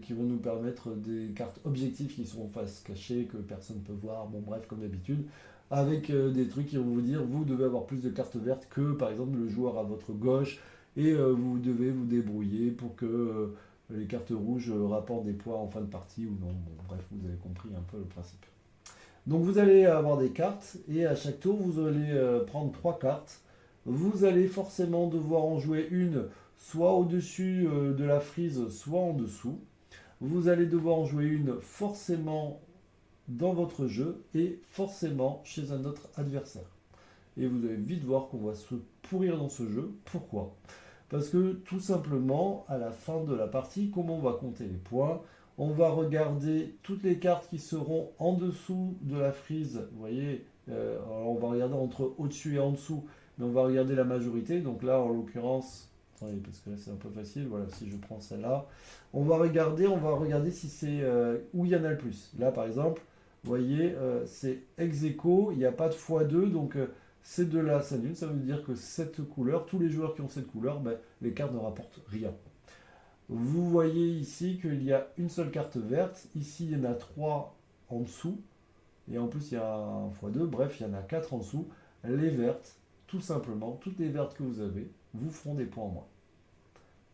qui vont nous permettre des cartes objectives qui sont en face cachée, que personne ne peut voir, bon bref, comme d'habitude, avec des trucs qui vont vous dire, vous devez avoir plus de cartes vertes que par exemple le joueur à votre gauche, et vous devez vous débrouiller pour que les cartes rouges rapportent des points en fin de partie ou non. Bon, bref, vous avez compris un peu le principe. Donc vous allez avoir des cartes, et à chaque tour, vous allez prendre trois cartes. Vous allez forcément devoir en jouer une soit au-dessus de la frise, soit en dessous. Vous allez devoir en jouer une forcément dans votre jeu et forcément chez un autre adversaire. Et vous allez vite voir qu'on va se pourrir dans ce jeu. Pourquoi? Parce que tout simplement, à la fin de la partie, comment on va compter les points? On va regarder toutes les cartes qui seront en dessous de la frise. Vous voyez, alors on va regarder entre au-dessus et en dessous, mais on va regarder la majorité. Donc là, en l'occurrence, attendez, parce que là c'est un peu facile. Voilà, si je prends celle-là, on va regarder si c'est où il y en a le plus. Là, par exemple, vous voyez, c'est ex aequo, il n'y a pas de x2, donc ces deux-là s'annulent. Ça veut dire que cette couleur, tous les joueurs qui ont cette couleur, ben, les cartes ne rapportent rien. Vous voyez ici qu'il y a une seule carte verte. Ici, il y en a 3 en dessous. Et en plus, il y a un x2. Bref, il y en a 4 en dessous. Les vertes, tout simplement, toutes les vertes que vous avez, vous feront des points en moins.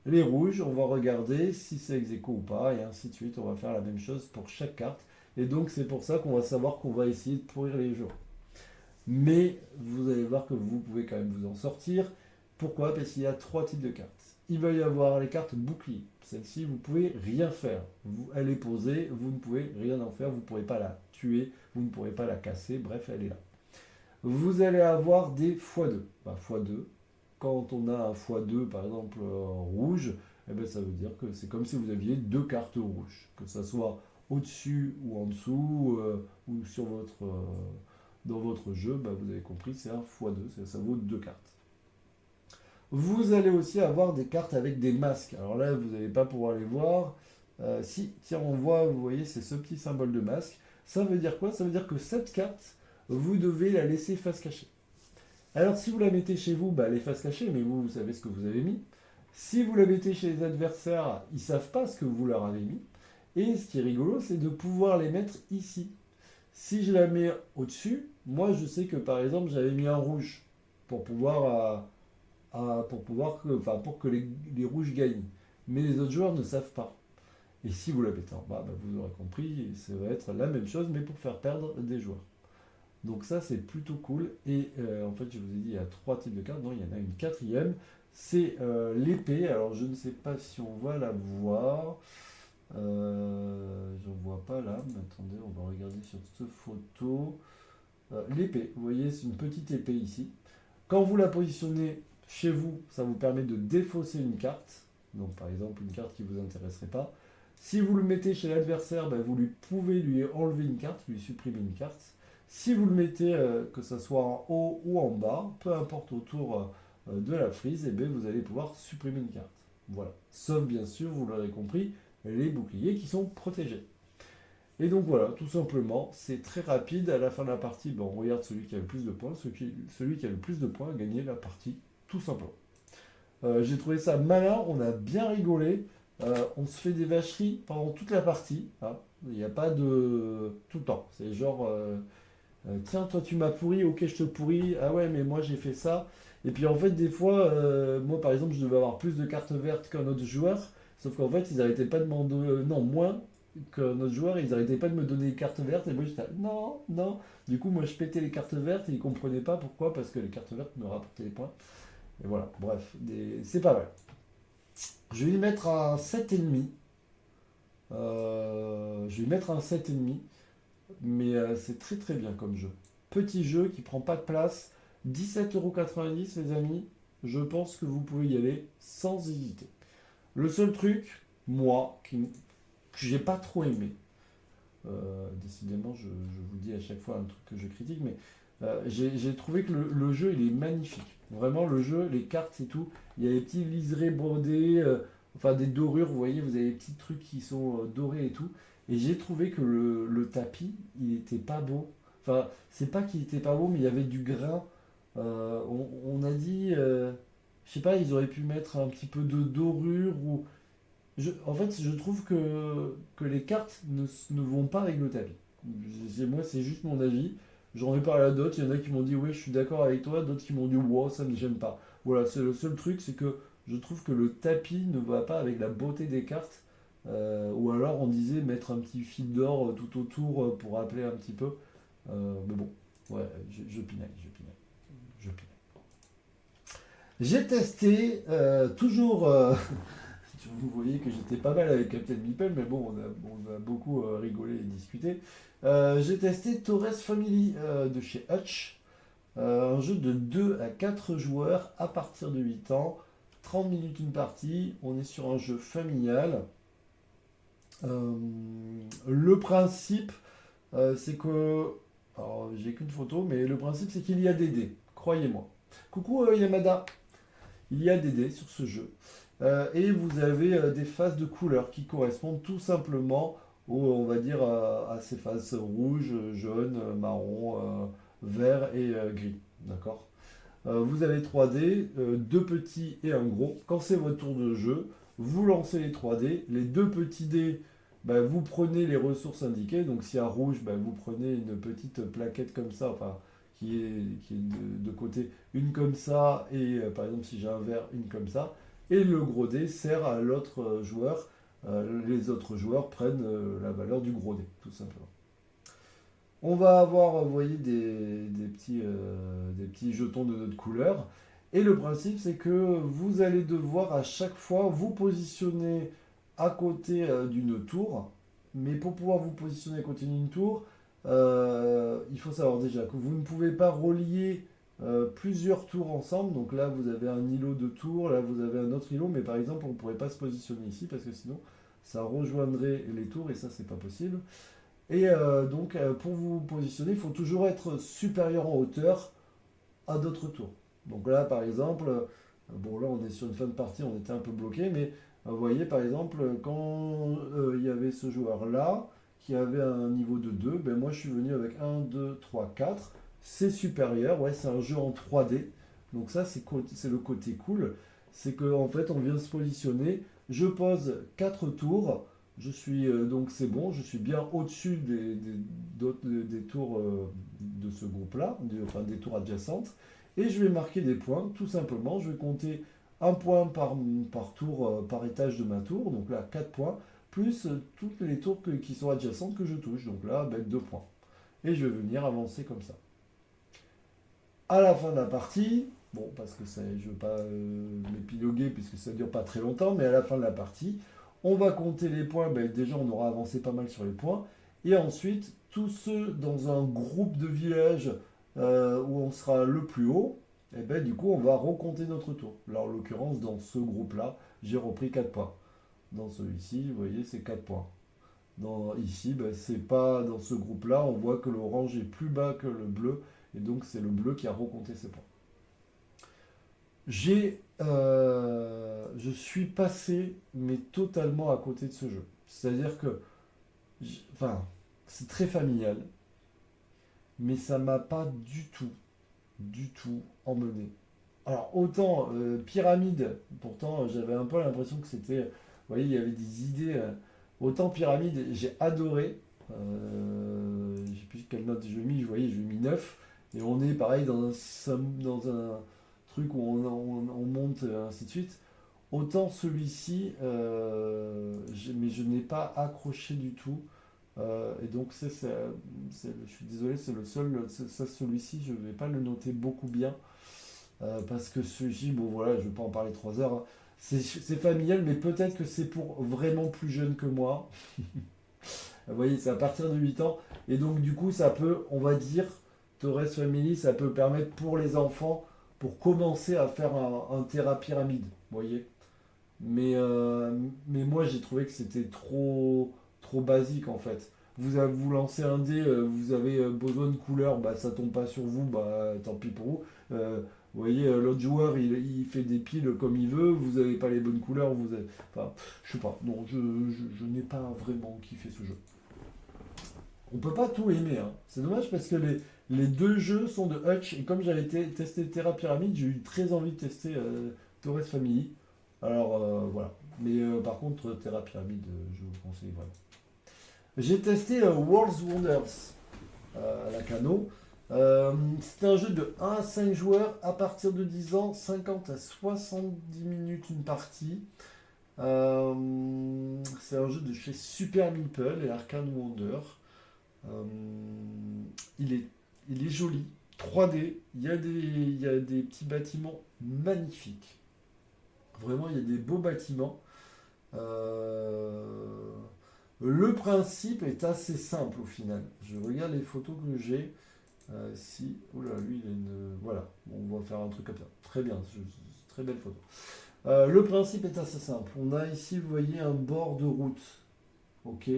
Les rouges, on va regarder si c'est ex aequo ou pas, et ainsi de suite. On va faire la même chose pour chaque carte. Et donc, c'est pour ça qu'on va savoir qu'on va essayer de pourrir les jeux. Mais vous allez voir que vous pouvez quand même vous en sortir. Pourquoi? Parce qu'il y a trois types de cartes. Il va y avoir les cartes bouclier. Celle-ci, vous ne pouvez rien faire. Elle est posée, vous ne pouvez rien en faire. Vous ne pourrez pas la tuer, vous ne pourrez pas la casser. Bref, elle est là. Vous allez avoir des x2. x2, quand on a un x2, par exemple rouge, eh ben, ça veut dire que c'est comme si vous aviez deux cartes rouges. Que ce soit au-dessus ou en dessous, ou sur dans votre jeu, bah, vous avez compris, c'est un x2, ça vaut deux cartes. Vous allez aussi avoir des cartes avec des masques. Alors là, vous n'allez pas pouvoir les voir. Si, tiens, on voit, vous voyez, c'est ce petit symbole de masque. Ça veut dire quoi? Ça veut dire que cette carte, vous devez la laisser face cachée. Alors si vous la mettez chez vous, bah, elle est face cachée, mais vous savez ce que vous avez mis. Si vous la mettez chez les adversaires, ils ne savent pas ce que vous leur avez mis. Et ce qui est rigolo, c'est de pouvoir les mettre ici. Si je la mets au-dessus, moi je sais que par exemple j'avais mis un rouge pour pouvoir pour que les rouges gagnent. Mais les autres joueurs ne savent pas. Et si vous la mettez en bas, vous aurez compris, ça va être la même chose, mais pour faire perdre des joueurs. Donc ça, c'est plutôt cool. Et en fait, je vous ai dit, il y a 3 types de cartes. Non, il y en a une quatrième. C'est l'épée. Alors, je ne sais pas si on va la voir. Je ne vois pas là. Mais attendez, on va regarder sur cette photo. L'épée, vous voyez, c'est une petite épée ici. Quand vous la positionnez chez vous, ça vous permet de défausser une carte. Donc, par exemple, une carte qui ne vous intéresserait pas. Si vous le mettez chez l'adversaire, vous pouvez lui enlever une carte, lui supprimer une carte. Si vous le mettez, que ce soit en haut ou en bas, peu importe autour de la frise, vous allez pouvoir supprimer une carte. Voilà. Sauf bien sûr, vous l'aurez compris, les boucliers qui sont protégés. Et donc voilà, tout simplement, c'est très rapide. À la fin de la partie, on regarde celui qui a le plus de points. Celui qui a le plus de points a gagné la partie, tout simplement. J'ai trouvé ça malin, on a bien rigolé. On se fait des vacheries pendant toute la partie. Hein. Il n'y a pas de... tout le temps. C'est genre... tiens, toi tu m'as pourri, ok je te pourris, ah ouais mais moi j'ai fait ça. Et puis en fait des fois, moi par exemple je devais avoir plus de cartes vertes qu'un autre joueur, sauf qu'en fait ils n'arrêtaient pas de m'en donner, non moins qu'un autre joueur, ils n'arrêtaient pas de me donner des cartes vertes et moi j'étais non, non. Du coup moi je pétais les cartes vertes et ils comprenaient pas pourquoi, parce que les cartes vertes me rapportaient des points. Et voilà, bref, c'est pas mal. Je vais y mettre un 7,5. Je vais y mettre un 7,5. Mais c'est très très bien comme jeu. Petit jeu qui prend pas de place. 17,90€ les amis. Je pense que vous pouvez y aller sans hésiter. Le seul truc, moi, que j'ai pas trop aimé, décidément je vous dis à chaque fois un truc que je critique, mais j'ai trouvé que le jeu il est magnifique. Vraiment le jeu, les cartes et tout, il y a des petits liserés brodés, enfin des dorures, vous voyez, vous avez des petits trucs qui sont dorés et tout. Et j'ai trouvé que le tapis, il était pas beau. Enfin, c'est pas qu'il était pas beau, mais il y avait du grain. On a dit, je sais pas, ils auraient pu mettre un petit peu de dorure ou en fait, je trouve que les cartes ne vont pas avec le tapis. Moi, c'est juste mon avis. J'en ai parlé à d'autres. Il y en a qui m'ont dit, oui, je suis d'accord avec toi. D'autres qui m'ont dit, wow, ça ne me gêne pas. Voilà, c'est le seul truc, c'est que je trouve que le tapis ne va pas avec la beauté des cartes. Ou alors, on disait mettre un petit fil d'or tout autour pour rappeler un petit peu. Mais bon, ouais, je pinaille, je pinaille. Je pinaille. J'ai testé, toujours. Vous voyez que j'étais pas mal avec Captain Meeple, mais bon, on a beaucoup rigolé et discuté. J'ai testé Torres Family de chez Hutch, un jeu de 2 à 4 joueurs à partir de 8 ans, 30 minutes une partie, on est sur un jeu familial. Le principe, c'est que... Alors, j'ai qu'une photo, mais le principe, c'est qu'il y a des dés, croyez-moi. Coucou Yamada, il y a des dés sur ce jeu. Et vous avez des phases de couleurs qui correspondent tout simplement on va dire, à ces phases rouge, jaune, marron, vert et gris. D'accord. Vous avez 3 dés, 2 petits et un gros. Quand c'est votre tour de jeu, vous lancez les 3 dés. Les 2 petits dés, vous prenez les ressources indiquées. Donc s'il y a rouge, vous prenez une petite plaquette comme ça, enfin, qui est de côté, une comme ça, et par exemple si j'ai un vert, une comme ça. Et le gros dé sert à l'autre joueur. Les autres joueurs prennent la valeur du gros dé, tout simplement. On va avoir, vous voyez, des petits jetons de notre couleur. Et le principe, c'est que vous allez devoir à chaque fois vous positionner à côté d'une tour. Mais pour pouvoir vous positionner à côté d'une tour, il faut savoir déjà que vous ne pouvez pas relier plusieurs tours ensemble. Donc là, vous avez un îlot de tours, là, vous avez un autre îlot. Mais par exemple, on ne pourrait pas se positionner ici parce que sinon, ça rejoindrait les tours et ça, c'est pas possible. Et donc, pour vous positionner, il faut toujours être supérieur en hauteur à d'autres tours. Donc là, par exemple, bon là, on est sur une fin de partie, on était un peu bloqué, mais vous voyez, par exemple, quand il y avait ce joueur-là, qui avait un niveau de 2, moi, je suis venu avec 1, 2, 3, 4. C'est supérieur, ouais, c'est un jeu en 3D. Donc ça, c'est le côté cool. C'est qu'en fait, on vient se positionner. Je pose 4 tours. Je suis donc c'est bon, je suis bien au-dessus des tours de ce groupe-là, enfin des tours adjacentes. Et je vais marquer des points, tout simplement. Je vais compter un point par tour, par étage de ma tour. Donc là, 4 points, plus toutes les tours qui sont adjacentes que je touche. Donc là, 2 points. Et je vais venir avancer comme ça. À la fin de la partie, bon, parce que ça, je ne veux pas m'épiloguer puisque ça ne dure pas très longtemps, mais à la fin de la partie, on va compter les points. Déjà, on aura avancé pas mal sur les points. Et ensuite, tous ceux dans un groupe de villages où on sera le plus haut, et du coup, on va recompter notre tour. Là, en l'occurrence, dans ce groupe-là, j'ai repris 4 points. Dans celui-ci, vous voyez, c'est 4 points. Ici, c'est pas dans ce groupe-là, on voit que l'orange est plus bas que le bleu, et donc c'est le bleu qui a recompté ses points. Je suis passé, mais totalement à côté de ce jeu. C'est-à-dire que, enfin, c'est très familial, mais ça m'a pas du tout emmené. Alors, autant Pyramide, pourtant j'avais un peu l'impression que c'était, vous voyez, il y avait des idées. Autant Pyramide, j'ai adoré. Je ne sais plus quelle note je lui ai mis, je voyais, je lui ai mis 9. Et on est pareil dans un truc où on monte, ainsi de suite. Autant celui-ci, mais je n'ai pas accroché du tout. Et donc, je suis désolé, c'est le seul. Celui-ci, je ne vais pas le noter beaucoup bien. Parce que celui-ci, bon voilà, je ne vais pas en parler 3 heures, hein. C'est familial, mais peut-être que c'est pour vraiment plus jeune que moi. Vous voyez, c'est à partir de 8 ans. Et donc, du coup, ça peut, on va dire, Torres Family, ça peut permettre pour les enfants, pour commencer à faire un terra pyramide. Vous voyez. Mais moi, j'ai trouvé que c'était trop basique en fait. Vous lancez un dé, vous avez besoin de couleurs, ça tombe pas sur vous, tant pis pour vous. Vous voyez, l'autre joueur, il fait des piles comme il veut, vous n'avez pas les bonnes couleurs, enfin, je sais pas, non, je n'ai pas vraiment kiffé ce jeu. On peut pas tout aimer, hein. C'est dommage parce que les deux jeux sont de Hutch, et comme j'avais testé Terra Pyramide, j'ai eu très envie de tester Torres Family. Alors voilà. Mais par contre, Terra Pyramide, je vous conseille vraiment. J'ai testé World's Wonders à la Cano. C'est un jeu de 1 à 5 joueurs à partir de 10 ans, 50 à 70 minutes une partie. C'est un jeu de chez Super Meeple et Arcane Wonder. Euh, il est, il est joli, 3D. Il y a des petits bâtiments magnifiques. Vraiment, il y a des beaux bâtiments. Euh, le principe est assez simple au final. Je regarde les photos que j'ai. Si, oula, lui, il a une. Voilà, on va faire un truc comme ça. Très bien, très belle photo. Le principe est assez simple. On a ici, vous voyez, un bord de route. Ok.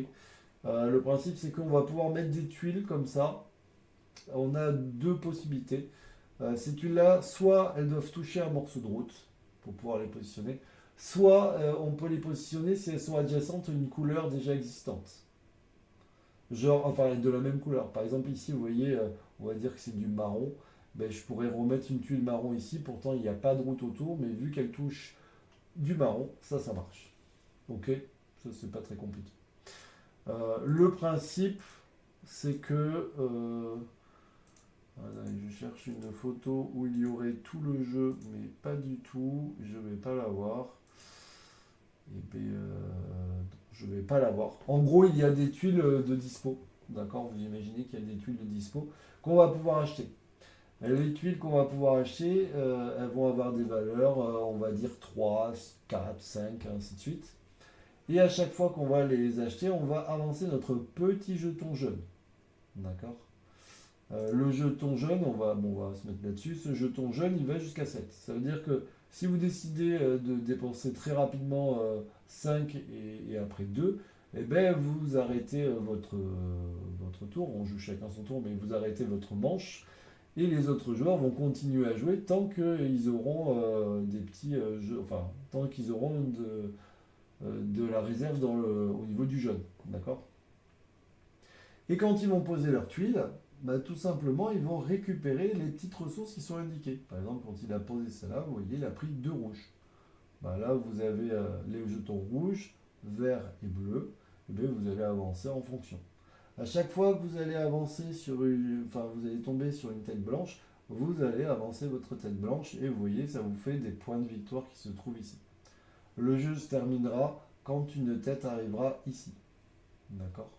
Le principe, c'est qu'on va pouvoir mettre des tuiles comme ça. On a deux possibilités. Ces tuiles-là, soit elles doivent toucher un morceau de route pour pouvoir les positionner, soit on peut les positionner si elles sont adjacentes à une couleur déjà existante. Genre, enfin, de la même couleur. Par exemple, ici, vous voyez, on va dire que c'est du marron. Je pourrais remettre une tuile marron ici. Pourtant, il n'y a pas de route autour, mais vu qu'elle touche du marron, ça marche. Ok. Ça, c'est pas très compliqué. Le principe, c'est que voilà, je cherche une photo où il y aurait tout le jeu, mais pas du tout. Je vais pas l'avoir. Et je vais pas l'avoir. En gros, il y a des tuiles de dispo. D'accord. Vous imaginez qu'il y a des tuiles de dispo qu'on va pouvoir acheter. Et les tuiles qu'on va pouvoir acheter, elles vont avoir des valeurs, on va dire 3, 4, 5, ainsi de suite. Et à chaque fois qu'on va les acheter, on va avancer notre petit jeton jaune. D'accord. Le jeton jaune, on va se mettre là-dessus. Ce jeton jaune, il va jusqu'à 7. Ça veut dire que si vous décidez de dépenser très rapidement 5 et après 2, vous arrêtez votre tour. On joue chacun son tour, mais vous arrêtez votre manche. Et les autres joueurs vont continuer à jouer tant qu'ils auront des petits jeux, enfin, tant qu'ils auront de la réserve au niveau du jaune. D'accord. Et quand ils vont poser leurs tuiles, tout simplement, ils vont récupérer les petites ressources qui sont indiquées. Par exemple, quand il a posé celle-là, vous voyez, il a pris 2 rouges. Là, vous avez les jetons rouges, verts et bleus. Et bien, vous allez avancer en fonction. À chaque fois que vous allez avancer enfin, vous allez tomber sur une tête blanche, vous allez avancer votre tête blanche et vous voyez, ça vous fait des points de victoire qui se trouvent ici. Le jeu se terminera quand une tête arrivera ici. D'accord?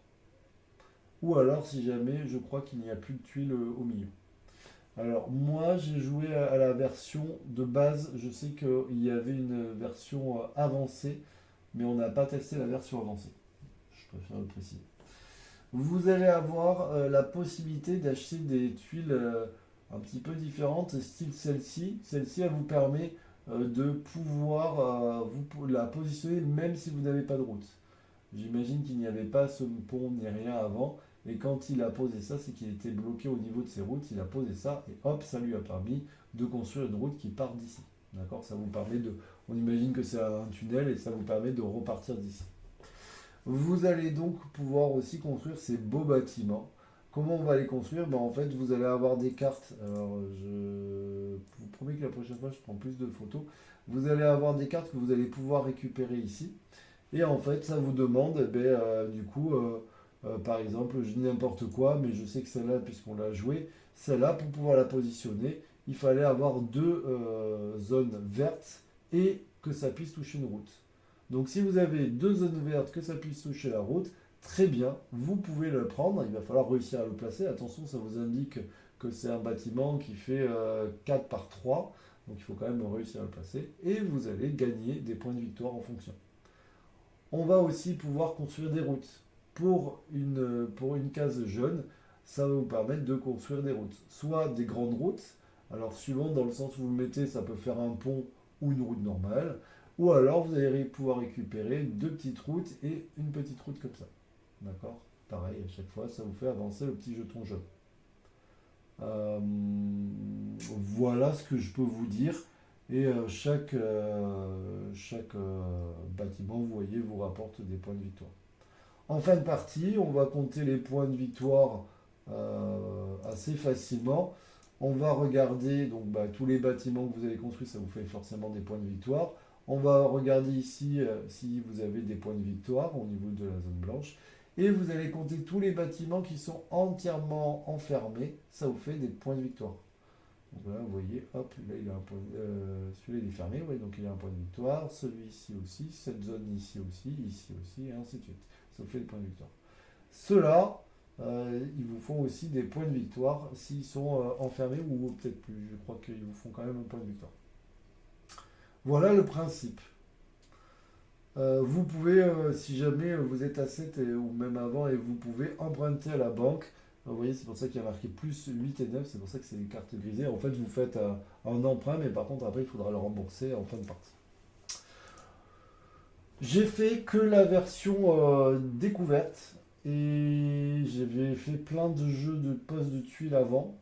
Ou alors, si jamais, je crois qu'il n'y a plus de tuiles au milieu. Alors, moi, j'ai joué à la version de base. Je sais qu'il y avait une version avancée, mais on n'a pas testé la version avancée. Je préfère le préciser. Vous allez avoir la possibilité d'acheter des tuiles un petit peu différentes, style celle-ci. Celle-ci, elle vous permet de pouvoir la positionner même si vous n'avez pas de route. J'imagine qu'il n'y avait pas ce pont ni rien avant. Et quand il a posé ça, c'est qu'il était bloqué au niveau de ses routes. Il a posé ça et hop, ça lui a permis de construire une route qui part d'ici. D'accord? Ça vous permet de. On imagine que c'est un tunnel et ça vous permet de repartir d'ici. Vous allez donc pouvoir aussi construire ces beaux bâtiments. Comment on va les construire? Ben, en fait, vous allez avoir des cartes. Alors, je vous promets que la prochaine fois, je prends plus de photos. Vous allez avoir des cartes que vous allez pouvoir récupérer ici. Et en fait, ça vous demande, du coup, par exemple, je dis n'importe quoi, mais je sais que celle-là, puisqu'on l'a jouée, celle-là, pour pouvoir la positionner, il fallait avoir deux zones vertes et que ça puisse toucher une route. Donc si vous avez deux zones vertes, que ça puisse toucher la route, très bien, vous pouvez le prendre, il va falloir réussir à le placer. Attention, ça vous indique que c'est un bâtiment qui fait 4 par 3, donc il faut quand même réussir à le placer, et vous allez gagner des points de victoire en fonction. On va aussi pouvoir construire des routes. Pour une case jaune, ça va vous permettre de construire des routes. Soit des grandes routes, alors suivant dans le sens où vous le mettez, ça peut faire un pont ou une route normale. Ou alors vous allez pouvoir récupérer deux petites routes et une petite route comme ça. D'accord? Pareil, à chaque fois, ça vous fait avancer le petit jeton jaune. Euh, voilà ce que je peux vous dire. Et chaque bâtiment, vous voyez, vous rapporte des points de victoire. En fin de partie, on va compter les points de victoire assez facilement. On va regarder donc, tous les bâtiments que vous avez construits, ça vous fait forcément des points de victoire. On va regarder ici si vous avez des points de victoire au niveau de la zone blanche. Et vous allez compter tous les bâtiments qui sont entièrement enfermés. Ça vous fait des points de victoire. Donc là, vous voyez, hop, là il a un point. Celui-là il est fermé, ouais, donc il a un point de victoire. Celui-ci aussi, cette zone ici aussi, et ainsi de suite. Ça vous fait des points de victoire. Ceux-là, ils vous font aussi des points de victoire s'ils sont enfermés ou peut-être plus. Je crois qu'ils vous font quand même un point de victoire. Voilà le principe. Vous pouvez, si jamais vous êtes à 7 ou même avant, et vous pouvez emprunter à la banque. Vous voyez, c'est pour ça qu'il y a marqué plus 8 et 9, c'est pour ça que c'est une carte grisée. En fait, vous faites un emprunt, mais par contre, après, il faudra le rembourser en fin de partie. J'ai fait que la version découverte et j'avais fait plein de jeux de postes de tuiles avant.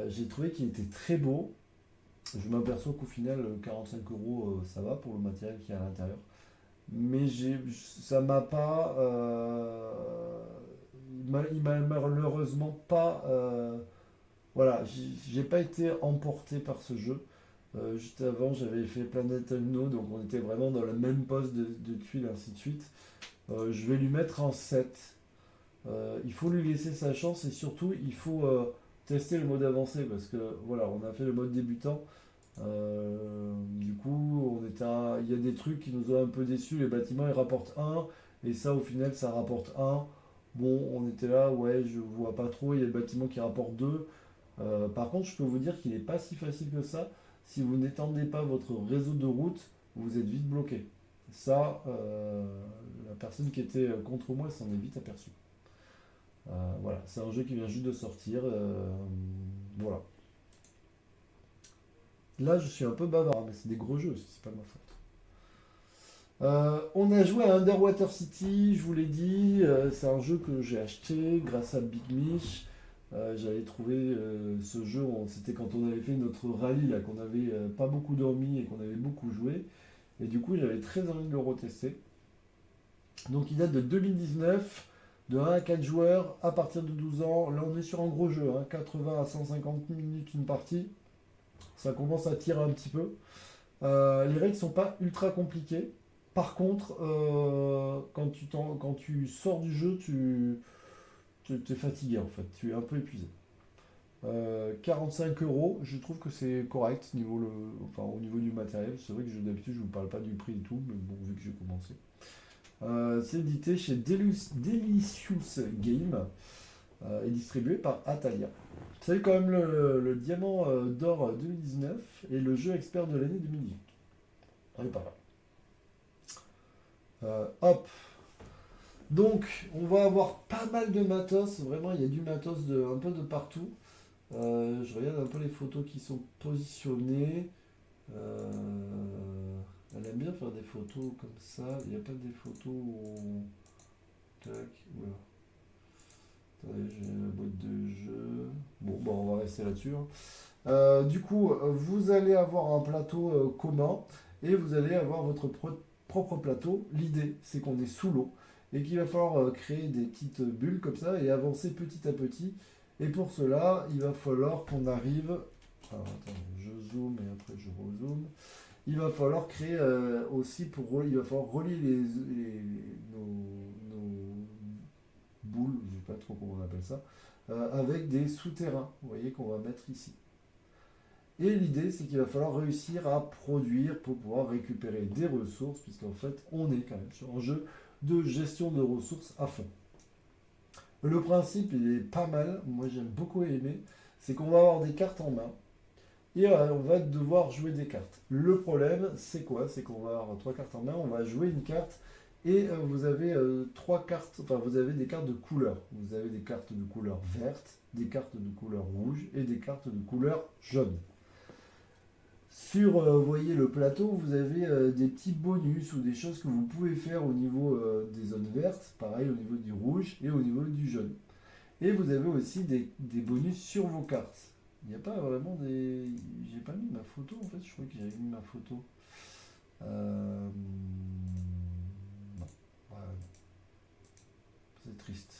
J'ai trouvé qu'il était très beau. Je m'aperçois qu'au final, 45 euros, ça va pour le matériel qui est à l'intérieur. Mais ça m'a pas. Il m'a malheureusement pas. Voilà, j'ai pas été emporté par ce jeu. Juste avant, j'avais fait Planet Unknown, donc on était vraiment dans le même poste de tuiles, ainsi de suite. Je vais lui mettre en 7. Il faut lui laisser sa chance et surtout, il faut tester le mode avancé parce que voilà, on a fait le mode débutant. Du coup, il y a des trucs qui nous ont un peu déçus. Les bâtiments, ils rapportent un et ça, au final, ça rapporte un. Bon, on était là, ouais, je vois pas trop. Il y a le bâtiment qui rapporte 2. Par contre, je peux vous dire qu'il n'est pas si facile que ça. Si vous n'étendez pas votre réseau de route, vous êtes vite bloqué. Ça, la personne qui était contre moi s'en est vite aperçue. Voilà, c'est un jeu qui vient juste de sortir. Voilà. Là, je suis un peu bavard, mais c'est des gros jeux, c'est pas ma faute. On a joué à Underwater City, je vous l'ai dit, c'est un jeu que j'ai acheté grâce à Big Mish. J'avais trouvé ce jeu, c'était quand on avait fait notre rallye, là, qu'on avait pas beaucoup dormi et qu'on avait beaucoup joué. Et du coup, j'avais très envie de le retester. Donc, il date de 2019, de 1 à 4 joueurs, à partir de 12 ans. Là, on est sur un gros jeu, 80 à 150 minutes une partie. Ça commence à tirer un petit peu. Les règles sont pas ultra compliquées. Par contre, quand tu sors du jeu, tu es fatigué en fait. Tu es un peu épuisé. 45 euros, je trouve que c'est correct enfin, au niveau du matériel. C'est vrai que d'habitude je ne vous parle pas du prix et tout, mais bon, vu que j'ai commencé. C'est édité chez Delicious Game et distribué par Atalia. C'est quand même le diamant d'or 2019 et le jeu expert de l'année 2018. On est pas mal. Hop. Donc, on va avoir pas mal de matos. Vraiment, il y a du matos un peu de partout. Je regarde un peu les photos qui sont positionnées. Euh, Elle aime bien faire des photos comme ça. Il n'y a pas des photos où tac, voilà. Attendez, j'ai la boîte de jeu. Bon, bah, on va rester là-dessus, hein. Du coup, vous allez avoir un plateau commun et vous allez avoir votre propre plateau. L'idée, c'est qu'on est sous l'eau et qu'il va falloir créer des petites bulles comme ça et avancer petit à petit. Et pour cela, il va falloir qu'on arrive. Alors, attendez, je zoome et après je rezoome. Il va falloir créer aussi il va falloir relier nos boules, je ne sais pas trop comment on appelle ça, avec des souterrains, vous voyez, qu'on va mettre ici. Et l'idée, c'est qu'il va falloir réussir à produire pour pouvoir récupérer des ressources, puisqu'en fait, on est quand même sur un jeu de gestion de ressources à fond. Le principe, il est pas mal, moi j'aime beaucoup aimer, c'est qu'on va avoir des cartes en main, et on va devoir jouer des cartes. Le problème, c'est quoi? C'est qu'on va avoir trois cartes en main, on va jouer une carte, et vous avez trois cartes, enfin vous avez des cartes de couleur. Vous avez des cartes de couleur verte, des cartes de couleur rouge, et des cartes de couleur jaune. Sur, vous voyez, le plateau, vous avez des petits bonus ou des choses que vous pouvez faire au niveau des zones vertes, pareil au niveau du rouge et au niveau du jaune. Et vous avez aussi des bonus sur vos cartes. Il n'y a pas vraiment des... J'ai pas mis ma photo en fait, je croyais que j'avais mis ma photo. Non, voilà, c'est triste.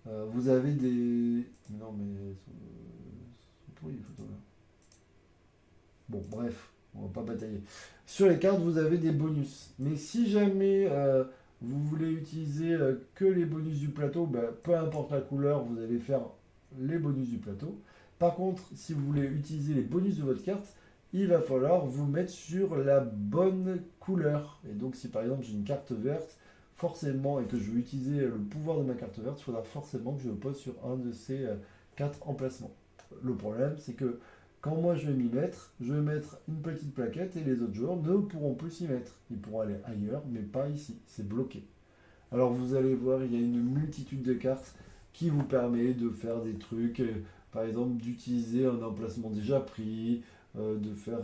Vous avez des... Non mais... sont pourries les photos là. Bon, bref, on va pas batailler. Sur les cartes, vous avez des bonus. Mais si jamais vous voulez utiliser que les bonus du plateau, ben, peu importe la couleur, vous allez faire les bonus du plateau. Par contre, si vous voulez utiliser les bonus de votre carte, il va falloir vous mettre sur la bonne couleur. Et donc, si par exemple j'ai une carte verte, forcément, et que je veux utiliser le pouvoir de ma carte verte, il faudra forcément que je le pose sur un de ces quatre emplacements. Le problème, c'est que quand moi je vais m'y mettre, je vais mettre une petite plaquette et les autres joueurs ne pourront plus s'y mettre. Ils pourront aller ailleurs, mais pas ici. C'est bloqué. Alors vous allez voir, il y a une multitude de cartes qui vous permet de faire des trucs, par exemple d'utiliser un emplacement déjà pris, de faire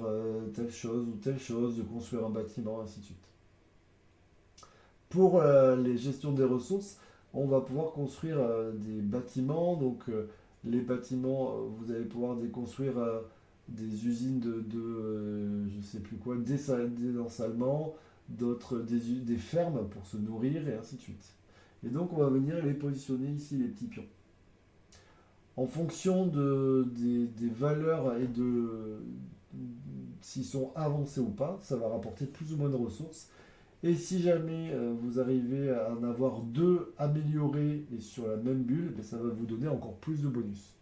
telle chose ou telle chose, de construire un bâtiment, ainsi de suite. Pour les gestions des ressources, on va pouvoir construire des bâtiments. Donc les bâtiments, vous allez pouvoir déconstruire des usines je ne sais plus quoi, des ensalements, d'autres des fermes pour se nourrir et ainsi de suite. Et donc on va venir les positionner ici, les petits pions. En fonction des valeurs et de s'ils sont avancés ou pas, ça va rapporter plus ou moins de ressources. Et si jamais vous arrivez à en avoir deux améliorés et sur la même bulle, ben, ça va vous donner encore plus de bonus.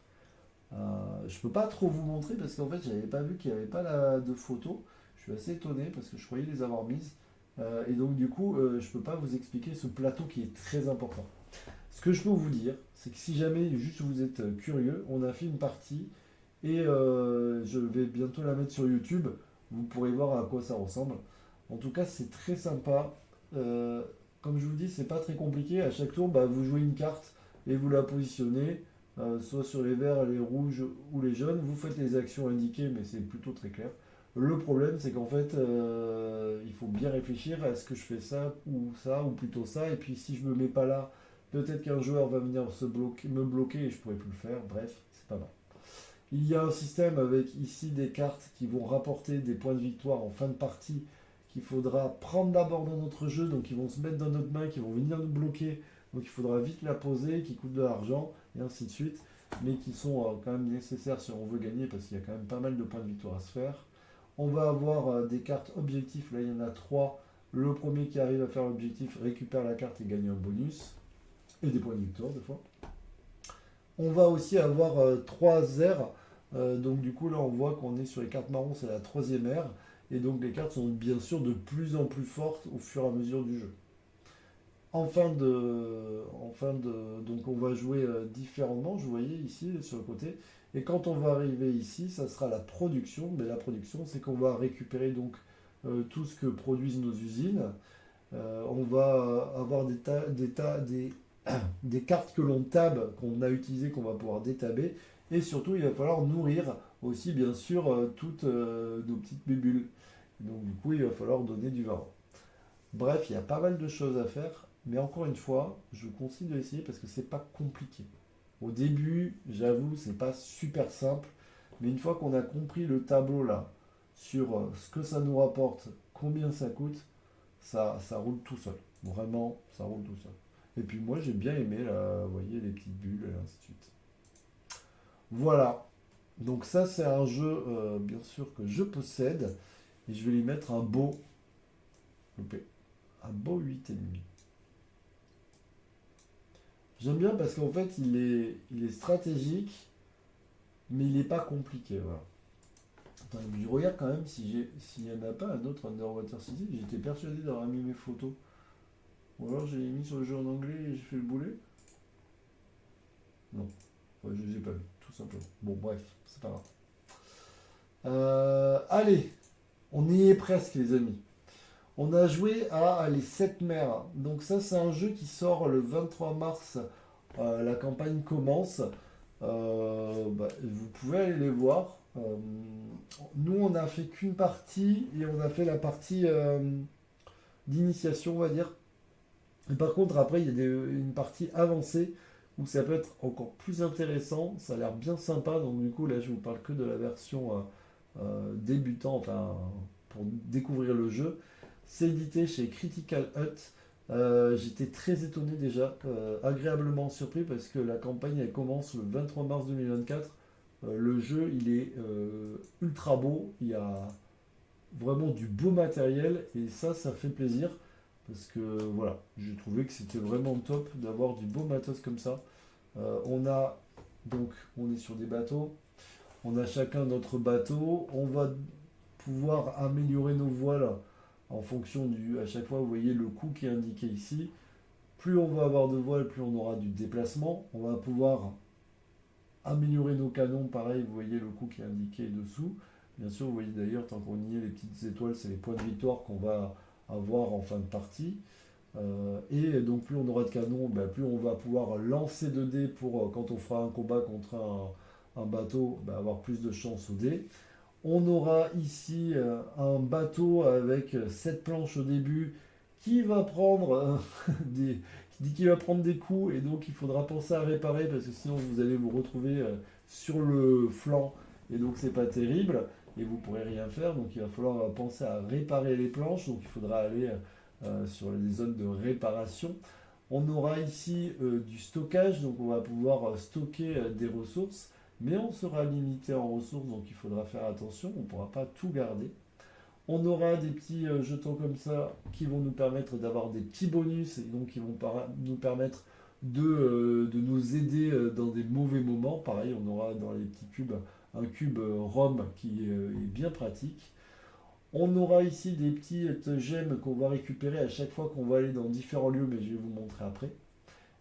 Je ne peux pas trop vous montrer parce qu'en fait, j'avais pas vu qu'il n'y avait pas de photos. Je suis assez étonné parce que je croyais les avoir mises. Et donc, du coup, je ne peux pas vous expliquer ce plateau qui est très important. Ce que je peux vous dire, c'est que si jamais juste vous êtes curieux, on a fait une partie et je vais bientôt la mettre sur YouTube. Vous pourrez voir à quoi ça ressemble. En tout cas, c'est très sympa. Euh, Comme je vous dis, c'est pas très compliqué. À chaque tour, bah, vous jouez une carte et vous la positionnez, soit sur les verts, les rouges ou les jaunes. Vous faites les actions indiquées, mais c'est plutôt très clair. Le problème, c'est qu'en fait, il faut bien réfléchir. Est-ce que je fais ça, ou plutôt ça? Et puis, si je me mets pas là, peut-être qu'un joueur va venir me bloquer et je pourrai plus le faire. Bref, c'est pas mal. Il y a un système avec ici des cartes qui vont rapporter des points de victoire en fin de partie qu'il faudra prendre d'abord dans notre jeu, donc ils vont se mettre dans notre main, qui vont venir nous bloquer, donc il faudra vite la poser, qui coûtent de l'argent, et ainsi de suite, mais qui sont quand même nécessaires si on veut gagner, parce qu'il y a quand même pas mal de points de victoire à se faire. On va avoir des cartes objectifs, là il y en a trois. Le premier qui arrive à faire l'objectif récupère la carte et gagne un bonus, et des points de victoire des fois. On va aussi avoir 3 aires. Donc du coup là on voit qu'on est sur les cartes marron, c'est la troisième ère. Et donc les cartes sont bien sûr de plus en plus fortes au fur et à mesure du jeu. Donc on va jouer différemment, je voyais ici sur le côté. Et quand on va arriver ici, ça sera la production. Mais la production, c'est qu'on va récupérer donc tout ce que produisent nos usines. On va avoir des cartes que l'on tabe, qu'on a utilisées, qu'on va pouvoir détaber. Et surtout, il va falloir nourrir aussi, bien sûr, toutes nos petites bulles. Donc, du coup, il va falloir donner du vin. Bref, il y a pas mal de choses à faire. Mais encore une fois, je vous conseille de l'essayer parce que c'est pas compliqué. Au début, j'avoue, c'est pas super simple. Mais une fois qu'on a compris le tableau là, sur ce que ça nous rapporte, combien ça coûte, ça roule tout seul. Vraiment, ça roule tout seul. Et puis moi, j'ai bien aimé, là, vous voyez, les petites bulles, et ainsi de suite. Voilà. Donc ça, c'est un jeu, bien sûr, que je possède. Et je vais lui mettre un beau, loupé, un beau 8,5. J'aime bien parce qu'en fait, il est stratégique, mais il n'est pas compliqué. Voilà. Attends, je regarde quand même s'il n'y en a pas un autre Underwater City. J'étais persuadé d'avoir mis mes photos. Ou alors j'ai mis sur le jeu en anglais et j'ai fait le boulet. Non, ouais, je ne les ai pas vus, tout simplement. Bon, bref, c'est pas grave. Allez, on y est presque, les amis. On a joué à les 7 mers. Donc ça, c'est un jeu qui sort le 23 mars. La campagne commence. Vous pouvez aller les voir. Nous, on n'a fait qu'une partie et on a fait la partie d'initiation, on va dire. Et par contre, après, il y a une partie avancée où ça peut être encore plus intéressant. Ça a l'air bien sympa. Donc, du coup, là, je vous parle que de la version débutant, enfin, pour découvrir le jeu. C'est édité chez Critical Hut. J'étais très étonné déjà, agréablement surpris parce que la campagne elle commence le 23 mars 2024. Le jeu il est ultra beau, il y a vraiment du beau matériel et ça fait plaisir parce que voilà, j'ai trouvé que c'était vraiment top d'avoir du beau matos comme ça. On a donc on est sur des bateaux, on a chacun notre bateau, on va pouvoir améliorer nos voiles en fonction du. À chaque fois, vous voyez le coût qui est indiqué ici. Plus on va avoir de voiles, plus on aura du déplacement. On va pouvoir améliorer nos canons, pareil, vous voyez le coût qui est indiqué dessous. Bien sûr, vous voyez d'ailleurs, tant qu'on y est, les petites étoiles, c'est les points de victoire qu'on va avoir en fin de partie. Et donc plus on aura de canons, ben, plus on va pouvoir lancer de dés pour quand on fera un combat contre un bateau, ben, avoir plus de chance au dés. On aura ici un bateau avec 7 planches au début qui va prendre qui dit qu'il va prendre des coups et donc il faudra penser à réparer parce que sinon vous allez vous retrouver sur le flanc et donc c'est pas terrible et vous pourrez rien faire donc il va falloir penser à réparer les planches donc il faudra aller sur les zones de réparation. On aura ici du stockage donc on va pouvoir stocker des ressources mais on sera limité en ressources, donc il faudra faire attention, on ne pourra pas tout garder. On aura des petits jetons comme ça qui vont nous permettre d'avoir des petits bonus et donc qui vont nous permettre de nous aider dans des mauvais moments. Pareil, on aura dans les petits cubes un cube Rome qui est bien pratique. On aura ici des petites gemmes qu'on va récupérer à chaque fois qu'on va aller dans différents lieux, mais je vais vous montrer après.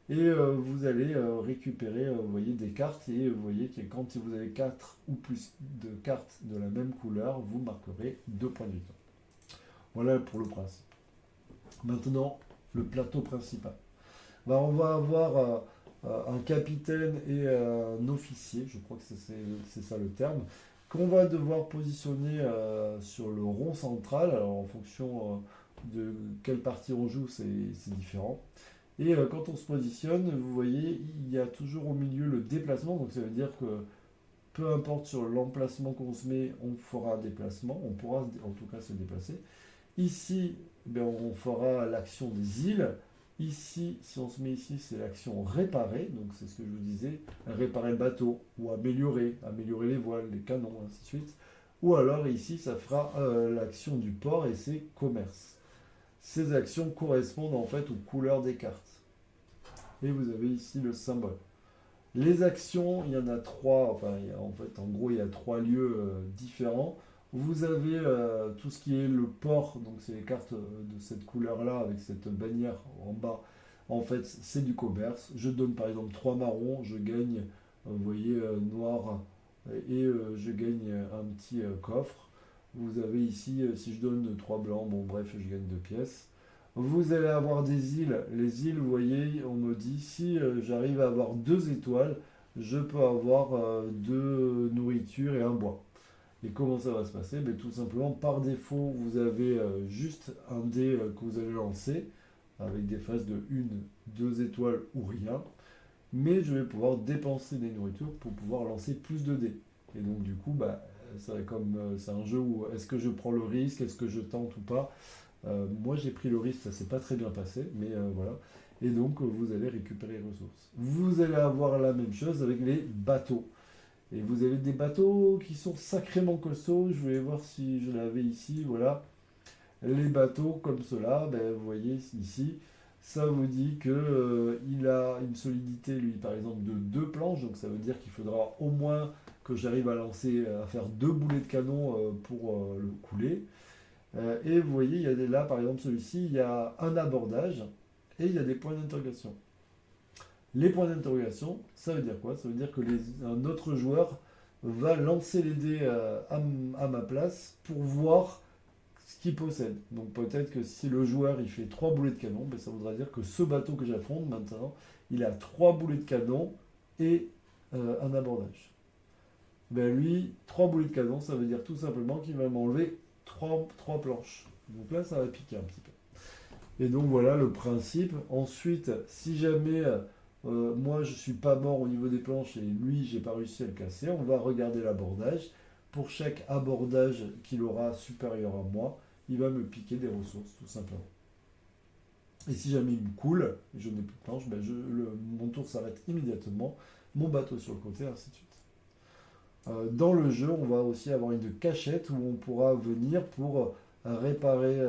Et vous allez récupérer, vous voyez, des cartes et vous voyez que quand vous avez 4 ou plus de cartes de la même couleur, vous marquerez 2 points de victoire. Voilà pour le principe. Maintenant, le plateau principal. On va avoir un capitaine et un officier, je crois que c'est ça le terme, qu'on va devoir positionner sur le rond central. Alors en fonction de quelle partie on joue, c'est différent. Et quand on se positionne, vous voyez, il y a toujours au milieu le déplacement. Donc ça veut dire que peu importe sur l'emplacement qu'on se met, on fera un déplacement. On pourra en tout cas se déplacer. Ici, on fera l'action des îles. Ici, si on se met ici, c'est l'action réparer. Donc c'est ce que je vous disais, réparer le bateau ou améliorer les voiles, les canons, ainsi de suite. Ou alors ici, ça fera l'action du port et c'est commerce. Ces actions correspondent en fait aux couleurs des cartes. Et vous avez ici le symbole. Les actions, il y en a trois, enfin, en fait, en gros, il y a trois lieux différents. Vous avez tout ce qui est le port, donc c'est les cartes de cette couleur-là, avec cette bannière en bas. En fait, c'est du commerce. Je donne par exemple 3 marrons, je gagne, vous voyez, noir, et je gagne un petit coffre. Vous avez ici, si je donne 3 blancs, bon bref, je gagne 2 pièces. Vous allez avoir des îles. Les îles, vous voyez, on me dit, si j'arrive à avoir 2 étoiles, je peux avoir 2 nourritures et un bois. Et comment ça va se passer? Ben, tout simplement, par défaut, vous avez juste un dé que vous allez lancer, avec des phases de 2 étoiles ou rien. Mais je vais pouvoir dépenser des nourritures pour pouvoir lancer plus de dés. Et donc du coup, bah, c'est un jeu où est-ce que je prends le risque, est-ce que je tente ou pas. Moi j'ai pris le risque, ça s'est pas très bien passé, mais voilà. Et donc vous allez récupérer les ressources. Vous allez avoir la même chose avec les bateaux. Et vous avez des bateaux qui sont sacrément costauds. Je vais voir si je l'avais ici. Voilà. Les bateaux comme cela, ben, vous voyez ici, ça vous dit que, il a une solidité, lui, par exemple, de 2 planches. Donc ça veut dire qu'il faudra au moins que j'arrive à lancer, à faire 2 boulets de canon pour le couler. Et vous voyez, il y a là, par exemple, celui-ci, il y a un abordage et il y a des points d'interrogation. Les points d'interrogation, ça veut dire quoi? Ça veut dire que un autre joueur va lancer les dés à ma place pour voir ce qu'il possède. Donc peut-être que si le joueur il fait 3 boulets de canon, ben, ça voudra dire que ce bateau que j'affronte maintenant, il a 3 boulets de canon et un abordage. Ben lui, 3 boulets de canon, ça veut dire tout simplement qu'il va m'enlever trois planches. Donc là, ça va piquer un petit peu. Et donc voilà le principe. Ensuite, si jamais moi je suis pas mort au niveau des planches et lui j'ai pas réussi à le casser, on va regarder l'abordage. Pour chaque abordage qu'il aura supérieur à moi, il va me piquer des ressources tout simplement. Et si jamais il me coule et je n'ai plus de planche, ben mon tour s'arrête immédiatement, mon bateau sur le côté, ainsi de suite. Dans le jeu, on va aussi avoir une cachette où on pourra venir pour réparer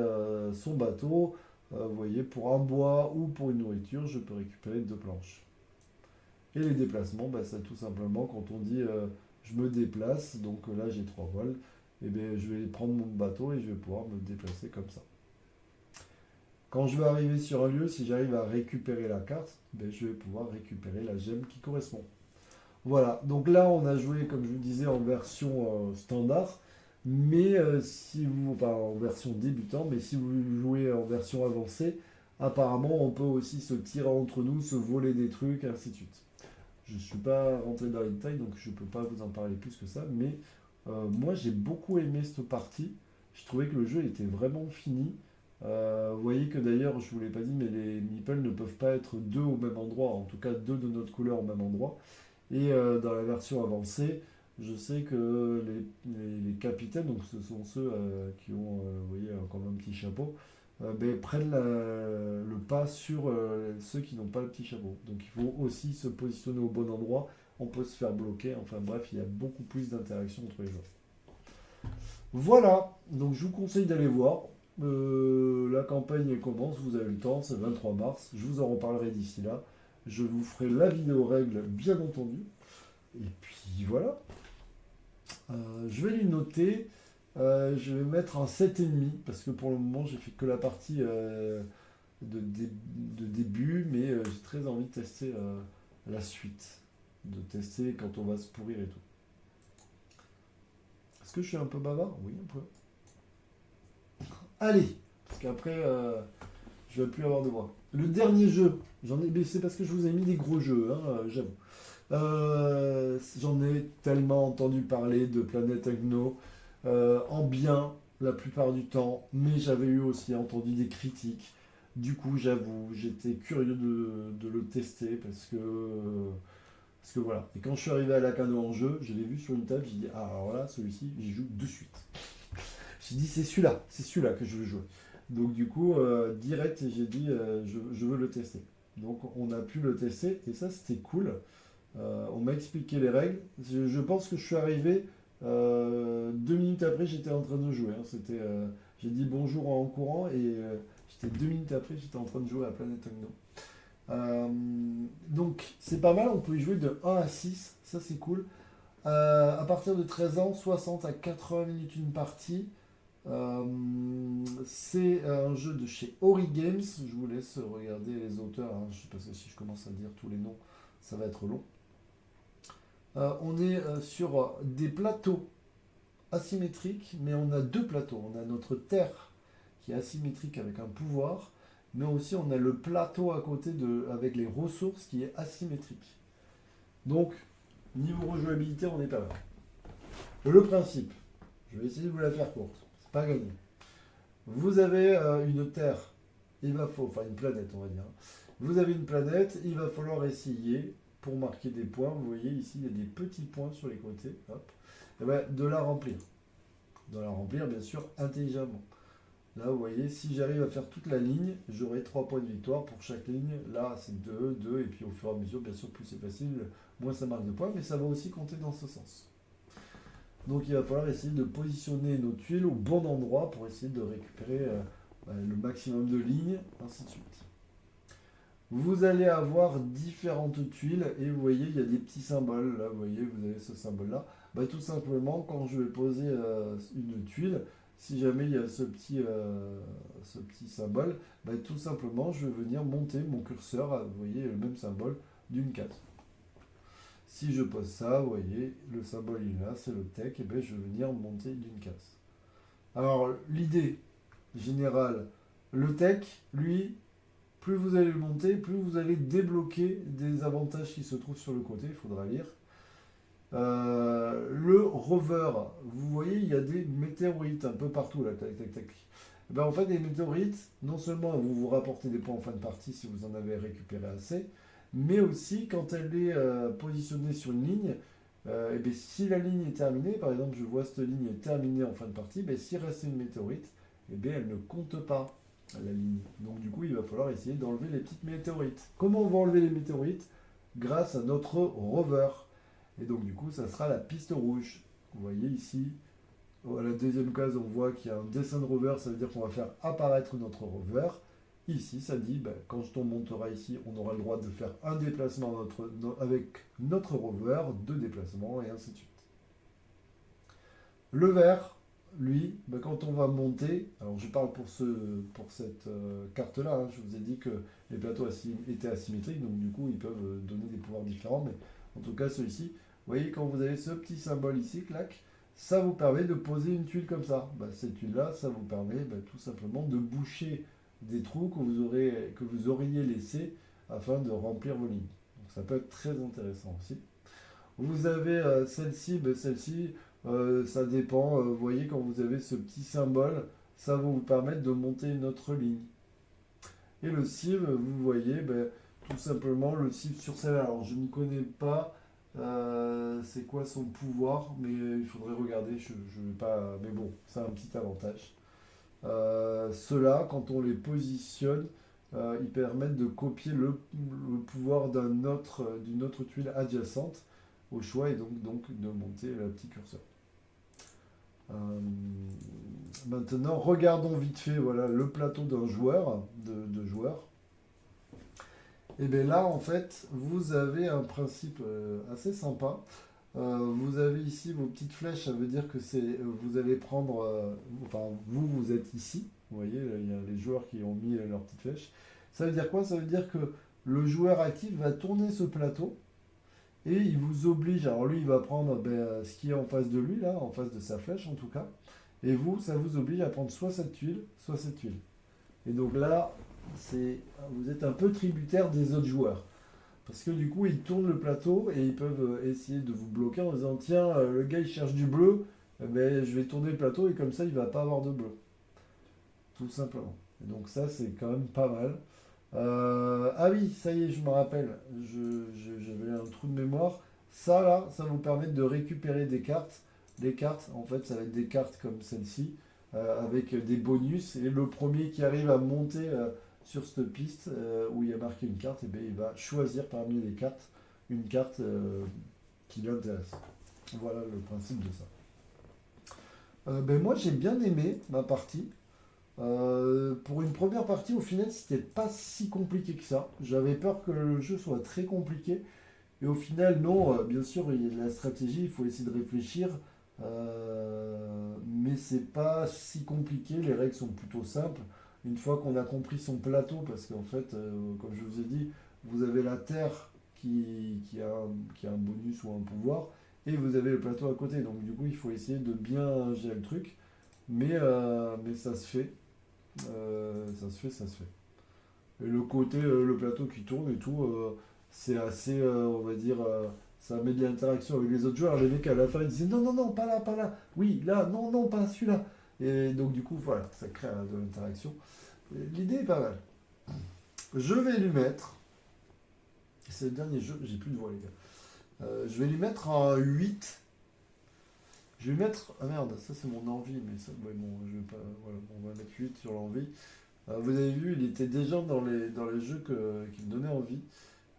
son bateau. Vous voyez, pour un bois ou pour une nourriture, je peux récupérer 2 planches. Et les déplacements, bah, c'est tout simplement quand on dit je me déplace, donc là j'ai 3 voiles, et bien je vais prendre mon bateau et je vais pouvoir me déplacer comme ça. Quand je vais arriver sur un lieu, si j'arrive à récupérer la carte, ben, je vais pouvoir récupérer la gemme qui correspond. Voilà, donc là on a joué, comme je vous disais, en version standard, mais si vous, enfin en version débutant, mais si vous jouez en version avancée, apparemment on peut aussi se tirer entre nous, se voler des trucs, ainsi de suite. Je ne suis pas rentré dans les détails, donc je ne peux pas vous en parler plus que ça, mais moi j'ai beaucoup aimé cette partie. Je trouvais que le jeu était vraiment fini. Vous voyez que d'ailleurs, je ne vous l'ai pas dit, mais les meeples ne peuvent pas être deux au même endroit, en tout cas deux de notre couleur au même endroit. Et dans la version avancée, je sais que les capitaines, donc ce sont ceux qui ont, vous voyez, comme un petit chapeau, ben, prennent le pas sur ceux qui n'ont pas le petit chapeau. Donc il faut aussi se positionner au bon endroit. On peut se faire bloquer. Enfin bref, il y a beaucoup plus d'interaction entre les joueurs. Voilà, donc je vous conseille d'aller voir. La campagne commence, vous avez le temps, c'est le 23 mars. Je vous en reparlerai d'ici là. Je vous ferai la vidéo règle, bien entendu. Et puis voilà. Je vais les noter. Je vais mettre un 7,5 parce que pour le moment j'ai fait que la partie de début, mais j'ai très envie de tester la suite. De tester quand on va se pourrir et tout. Est-ce que je suis un peu bavard? Oui, un peu. Allez, parce qu'après je vais plus avoir de voix. Le dernier jeu, c'est parce que je vous ai mis des gros jeux, hein, j'avoue. J'en ai tellement entendu parler de Planète Agno en bien la plupart du temps, mais j'avais eu aussi entendu des critiques. Du coup, j'avoue, j'étais curieux de le tester parce que voilà. Et quand je suis arrivé à Lacano en jeu, je l'ai vu sur une table, j'ai dit ah alors là, celui-ci, j'y joue de suite. J'ai dit c'est celui-là que je veux jouer. Donc du coup, direct, j'ai dit je veux le tester. Donc on a pu le tester et ça c'était cool. On m'a expliqué les règles. Je pense que je suis arrivé 2 minutes après, j'étais en train de jouer. Hein. J'ai dit bonjour en courant et j'étais 2 minutes après, j'étais en train de jouer à Planet Unknown. Euh, donc c'est pas mal, on peut y jouer de 1 à 6, ça c'est cool. À partir de 13 ans, 60 à 80 minutes une partie. Euh, c'est un jeu de chez Ori Games. Je vous laisse regarder les auteurs, hein, parce que si je commence à dire tous les noms, ça va être long. On est sur des plateaux asymétriques, mais on a deux plateaux. On a notre terre qui est asymétrique avec un pouvoir, mais aussi on a le plateau à côté avec les ressources qui est asymétrique. Donc, niveau rejouabilité, on est pas mal. Le principe, je vais essayer de vous la faire courte, c'est pas gagné. Vous avez une terre, enfin une planète on va dire. Vous avez une planète, il va falloir essayer, pour marquer des points, vous voyez ici il y a des petits points sur les côtés, hop, et ben, de la remplir. De la remplir bien sûr intelligemment. Là vous voyez, si j'arrive à faire toute la ligne, j'aurai 3 points de victoire pour chaque ligne. Là c'est 2, 2, et puis au fur et à mesure, bien sûr plus c'est facile, moins ça marque de points, mais ça va aussi compter dans ce sens. Donc il va falloir essayer de positionner nos tuiles au bon endroit pour essayer de récupérer le maximum de lignes, ainsi de suite. Vous allez avoir différentes tuiles et vous voyez, il y a des petits symboles. Là, vous voyez, vous avez ce symbole-là. Bah, tout simplement, quand je vais poser une tuile, si jamais il y a ce petit symbole, bah, tout simplement, je vais venir monter mon curseur, vous voyez, le même symbole d'une case. Si je pose ça, vous voyez, le symbole il est là, c'est le tech, et bien je vais venir monter d'une case. Alors, l'idée générale, le tech, lui, plus vous allez le monter, plus vous allez débloquer des avantages qui se trouvent sur le côté, il faudra lire. Le rover, vous voyez, il y a des météorites un peu partout là, tac, tac, tac. Et ben, en fait, les météorites, non seulement vous vous rapportez des points en fin de partie si vous en avez récupéré assez, mais aussi quand elle est positionnée sur une ligne, et bien, si la ligne est terminée, par exemple, je vois cette ligne est terminée en fin de partie, ben, s'il reste une météorite, et bien, elle ne compte pas la ligne. Donc du coup, il va falloir essayer d'enlever les petites météorites. Comment on va enlever les météorites? Grâce à notre rover. Et donc du coup, ça sera la piste rouge. Vous voyez ici, à la deuxième case, on voit qu'il y a un dessin de rover, ça veut dire qu'on va faire apparaître notre rover. Ici, ça dit, ben, quand on montera ici, on aura le droit de faire un déplacement avec notre rover, deux déplacements, et ainsi de suite. Le vert, lui, ben, quand on va monter, alors je parle pour cette carte-là, hein, je vous ai dit que les plateaux étaient asymétriques, donc du coup ils peuvent donner des pouvoirs différents, mais en tout cas celui-ci, vous voyez quand vous avez ce petit symbole ici, clac, ça vous permet de poser une tuile comme ça. Ben, cette tuile-là, ça vous permet tout simplement de boucher des trous que vous auriez laissés afin de remplir vos lignes. Donc ça peut être très intéressant aussi. Vous avez celle-ci, ça dépend. Vous voyez, quand vous avez ce petit symbole, ça va vous permettre de monter une autre ligne. Et le cible, vous voyez, ben, tout simplement le cible sur celle-là. Alors, je ne connais pas c'est quoi son pouvoir, mais il faudrait regarder. Je vais pas. Mais bon, c'est un petit avantage. Ceux-là, quand on les positionne, ils permettent de copier le pouvoir d'une autre tuile adjacente au choix et donc de monter le petit curseur. Euh, Maintenant, regardons vite fait voilà, le plateau d'un joueur, de joueurs. Et bien là, en fait, vous avez un principe assez sympa. Vous avez ici vos petites flèches, ça veut dire que vous allez prendre, enfin vous êtes ici, vous voyez, il y a les joueurs qui ont mis leurs petites flèches. Ça veut dire quoi? Ça veut dire que le joueur actif va tourner ce plateau et il vous oblige, alors lui il va prendre ce qui est en face de lui, là, en face de sa flèche en tout cas, et vous, ça vous oblige à prendre soit cette tuile, soit cette tuile. Et donc là, vous êtes un peu tributaire des autres joueurs. Parce que du coup, ils tournent le plateau et ils peuvent essayer de vous bloquer en disant tiens, le gars il cherche du bleu, ben, je vais tourner le plateau et comme ça il va pas avoir de bleu. Tout simplement. Et donc ça, c'est quand même pas mal. Ah oui, ça y est, je me rappelle. J'avais un trou de mémoire. Ça là, ça vous permet de récupérer des cartes. Les cartes, en fait, ça va être des cartes comme celle-ci, avec des bonus. Et le premier qui arrive à monter sur cette piste où il y a marqué une carte, et bien, il va choisir parmi les cartes une carte qui l'intéresse. Voilà le principe de ça. Ben, moi, j'ai bien aimé ma partie. Pour une première partie, au final, c'était pas si compliqué que ça. J'avais peur que le jeu soit très compliqué. Et au final, non, bien sûr, il y a de la stratégie, il faut essayer de réfléchir. Mais c'est pas si compliqué, les règles sont plutôt simples. Une fois qu'on a compris son plateau, parce qu'en fait, comme je vous ai dit, vous avez la terre qui a un bonus ou un pouvoir, et vous avez le plateau à côté. Donc du coup, il faut essayer de bien gérer le truc. Mais ça se fait. Ça se fait, ça se fait. Et le côté, le plateau qui tourne et tout, c'est assez, on va dire, ça met de l'interaction avec les autres joueurs. Les mecs à la fin ils disaient non, non, non, pas là, pas là. Oui, là, non, non, pas celui-là. Et donc du coup, voilà, ça crée de l'interaction. Et l'idée est pas mal. Je vais lui mettre, c'est le dernier jeu, j'ai plus de voix les gars. Je vais lui mettre un 8. Je vais lui mettre, ah merde, ça c'est mon envie, mais ça, ouais, bon, je vais pas, voilà, on va mettre 8 sur l'envie. Vous avez vu, il était déjà dans les jeux qui me donnaient envie.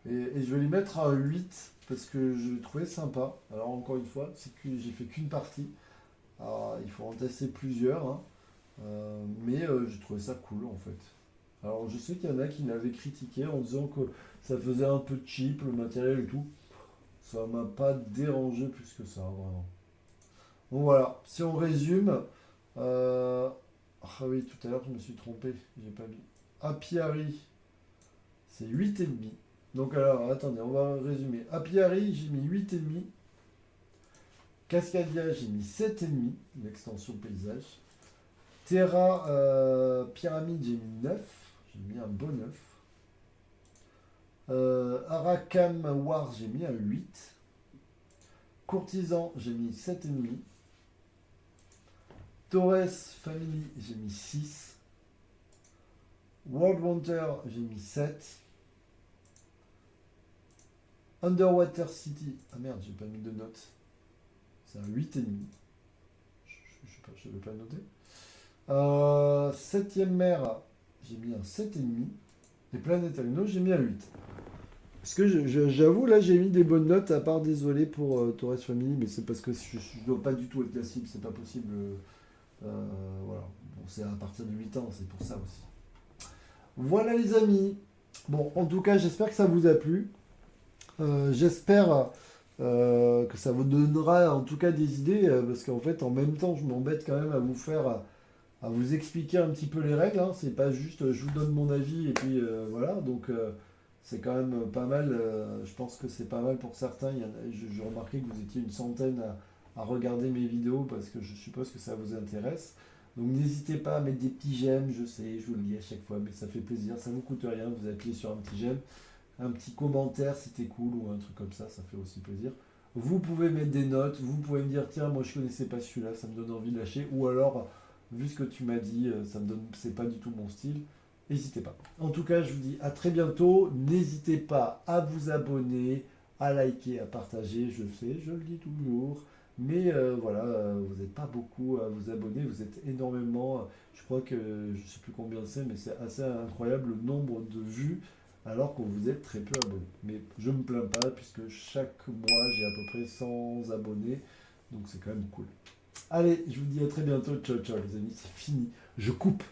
Et je vais lui mettre un 8 parce que je le trouvais sympa. Alors encore une fois, j'ai fait qu'une partie. Alors, il faut en tester plusieurs, hein. Mais j'ai trouvé ça cool en fait. Alors je sais qu'il y en a qui l'avaient critiqué en disant que ça faisait un peu cheap le matériel et tout. Ça m'a pas dérangé plus que ça, vraiment. Donc voilà, si on résume, ah oui, tout à l'heure je me suis trompé, j'ai pas mis. Apiari, c'est 8,5. Donc alors, attendez, on va résumer. Apiari, j'ai mis 8,5. Cascadia, j'ai mis 7,5, l'extension paysage. Terra Pyramide, j'ai mis 9. J'ai mis un bon 9. Aracam War, j'ai mis un 8. Courtisan, j'ai mis 7,5. Torres Family, j'ai mis 6. World Wonder, j'ai mis 7. Underwater City, ah merde, j'ai pas mis de notes. C'est un 8,5. Je sais pas, je ne vais pas noter. Septième mer, j'ai mis un 7,5. Et Planète Agno, j'ai mis un 8. Parce que j'avoue, là, j'ai mis des bonnes notes, à part désolé pour Torres Family, mais c'est parce que je ne dois pas du tout être la cible, c'est pas possible. Voilà. Bon, c'est à partir de 8 ans, c'est pour ça aussi. Voilà les amis. Bon, en tout cas, j'espère que ça vous a plu. J'espère que ça vous donnera en tout cas des idées, parce qu'en fait, en même temps, je m'embête quand même à vous expliquer un petit peu les règles, hein. C'est pas juste je vous donne mon avis et puis voilà. Donc c'est quand même pas mal. Je pense que c'est pas mal pour certains. J'ai remarqué que vous étiez une centaine à regarder mes vidéos parce que je suppose que ça vous intéresse. Donc n'hésitez pas à mettre des petits j'aime, je sais, je vous le dis à chaque fois, mais ça fait plaisir, ça vous coûte rien, vous appuyez sur un petit j'aime, un petit commentaire si c'était cool ou un truc comme ça fait aussi plaisir. Vous pouvez mettre des notes, vous pouvez me dire tiens moi je connaissais pas celui-là, ça me donne envie de lâcher, ou alors vu ce que tu m'as dit, ça me donne, c'est pas du tout mon style. N'hésitez pas. En tout cas, je vous dis à très bientôt. N'hésitez pas à vous abonner, à liker, à partager. Je sais, je le dis toujours. Mais voilà, vous n'êtes pas beaucoup à vous abonner. Vous êtes énormément. Je crois que je ne sais plus combien c'est, mais c'est assez incroyable le nombre de vues alors que vous êtes très peu abonnés. Mais je ne me plains pas puisque chaque mois j'ai à peu près 100 abonnés. Donc c'est quand même cool. Allez, je vous dis à très bientôt. Ciao, ciao les amis, c'est fini. Je coupe.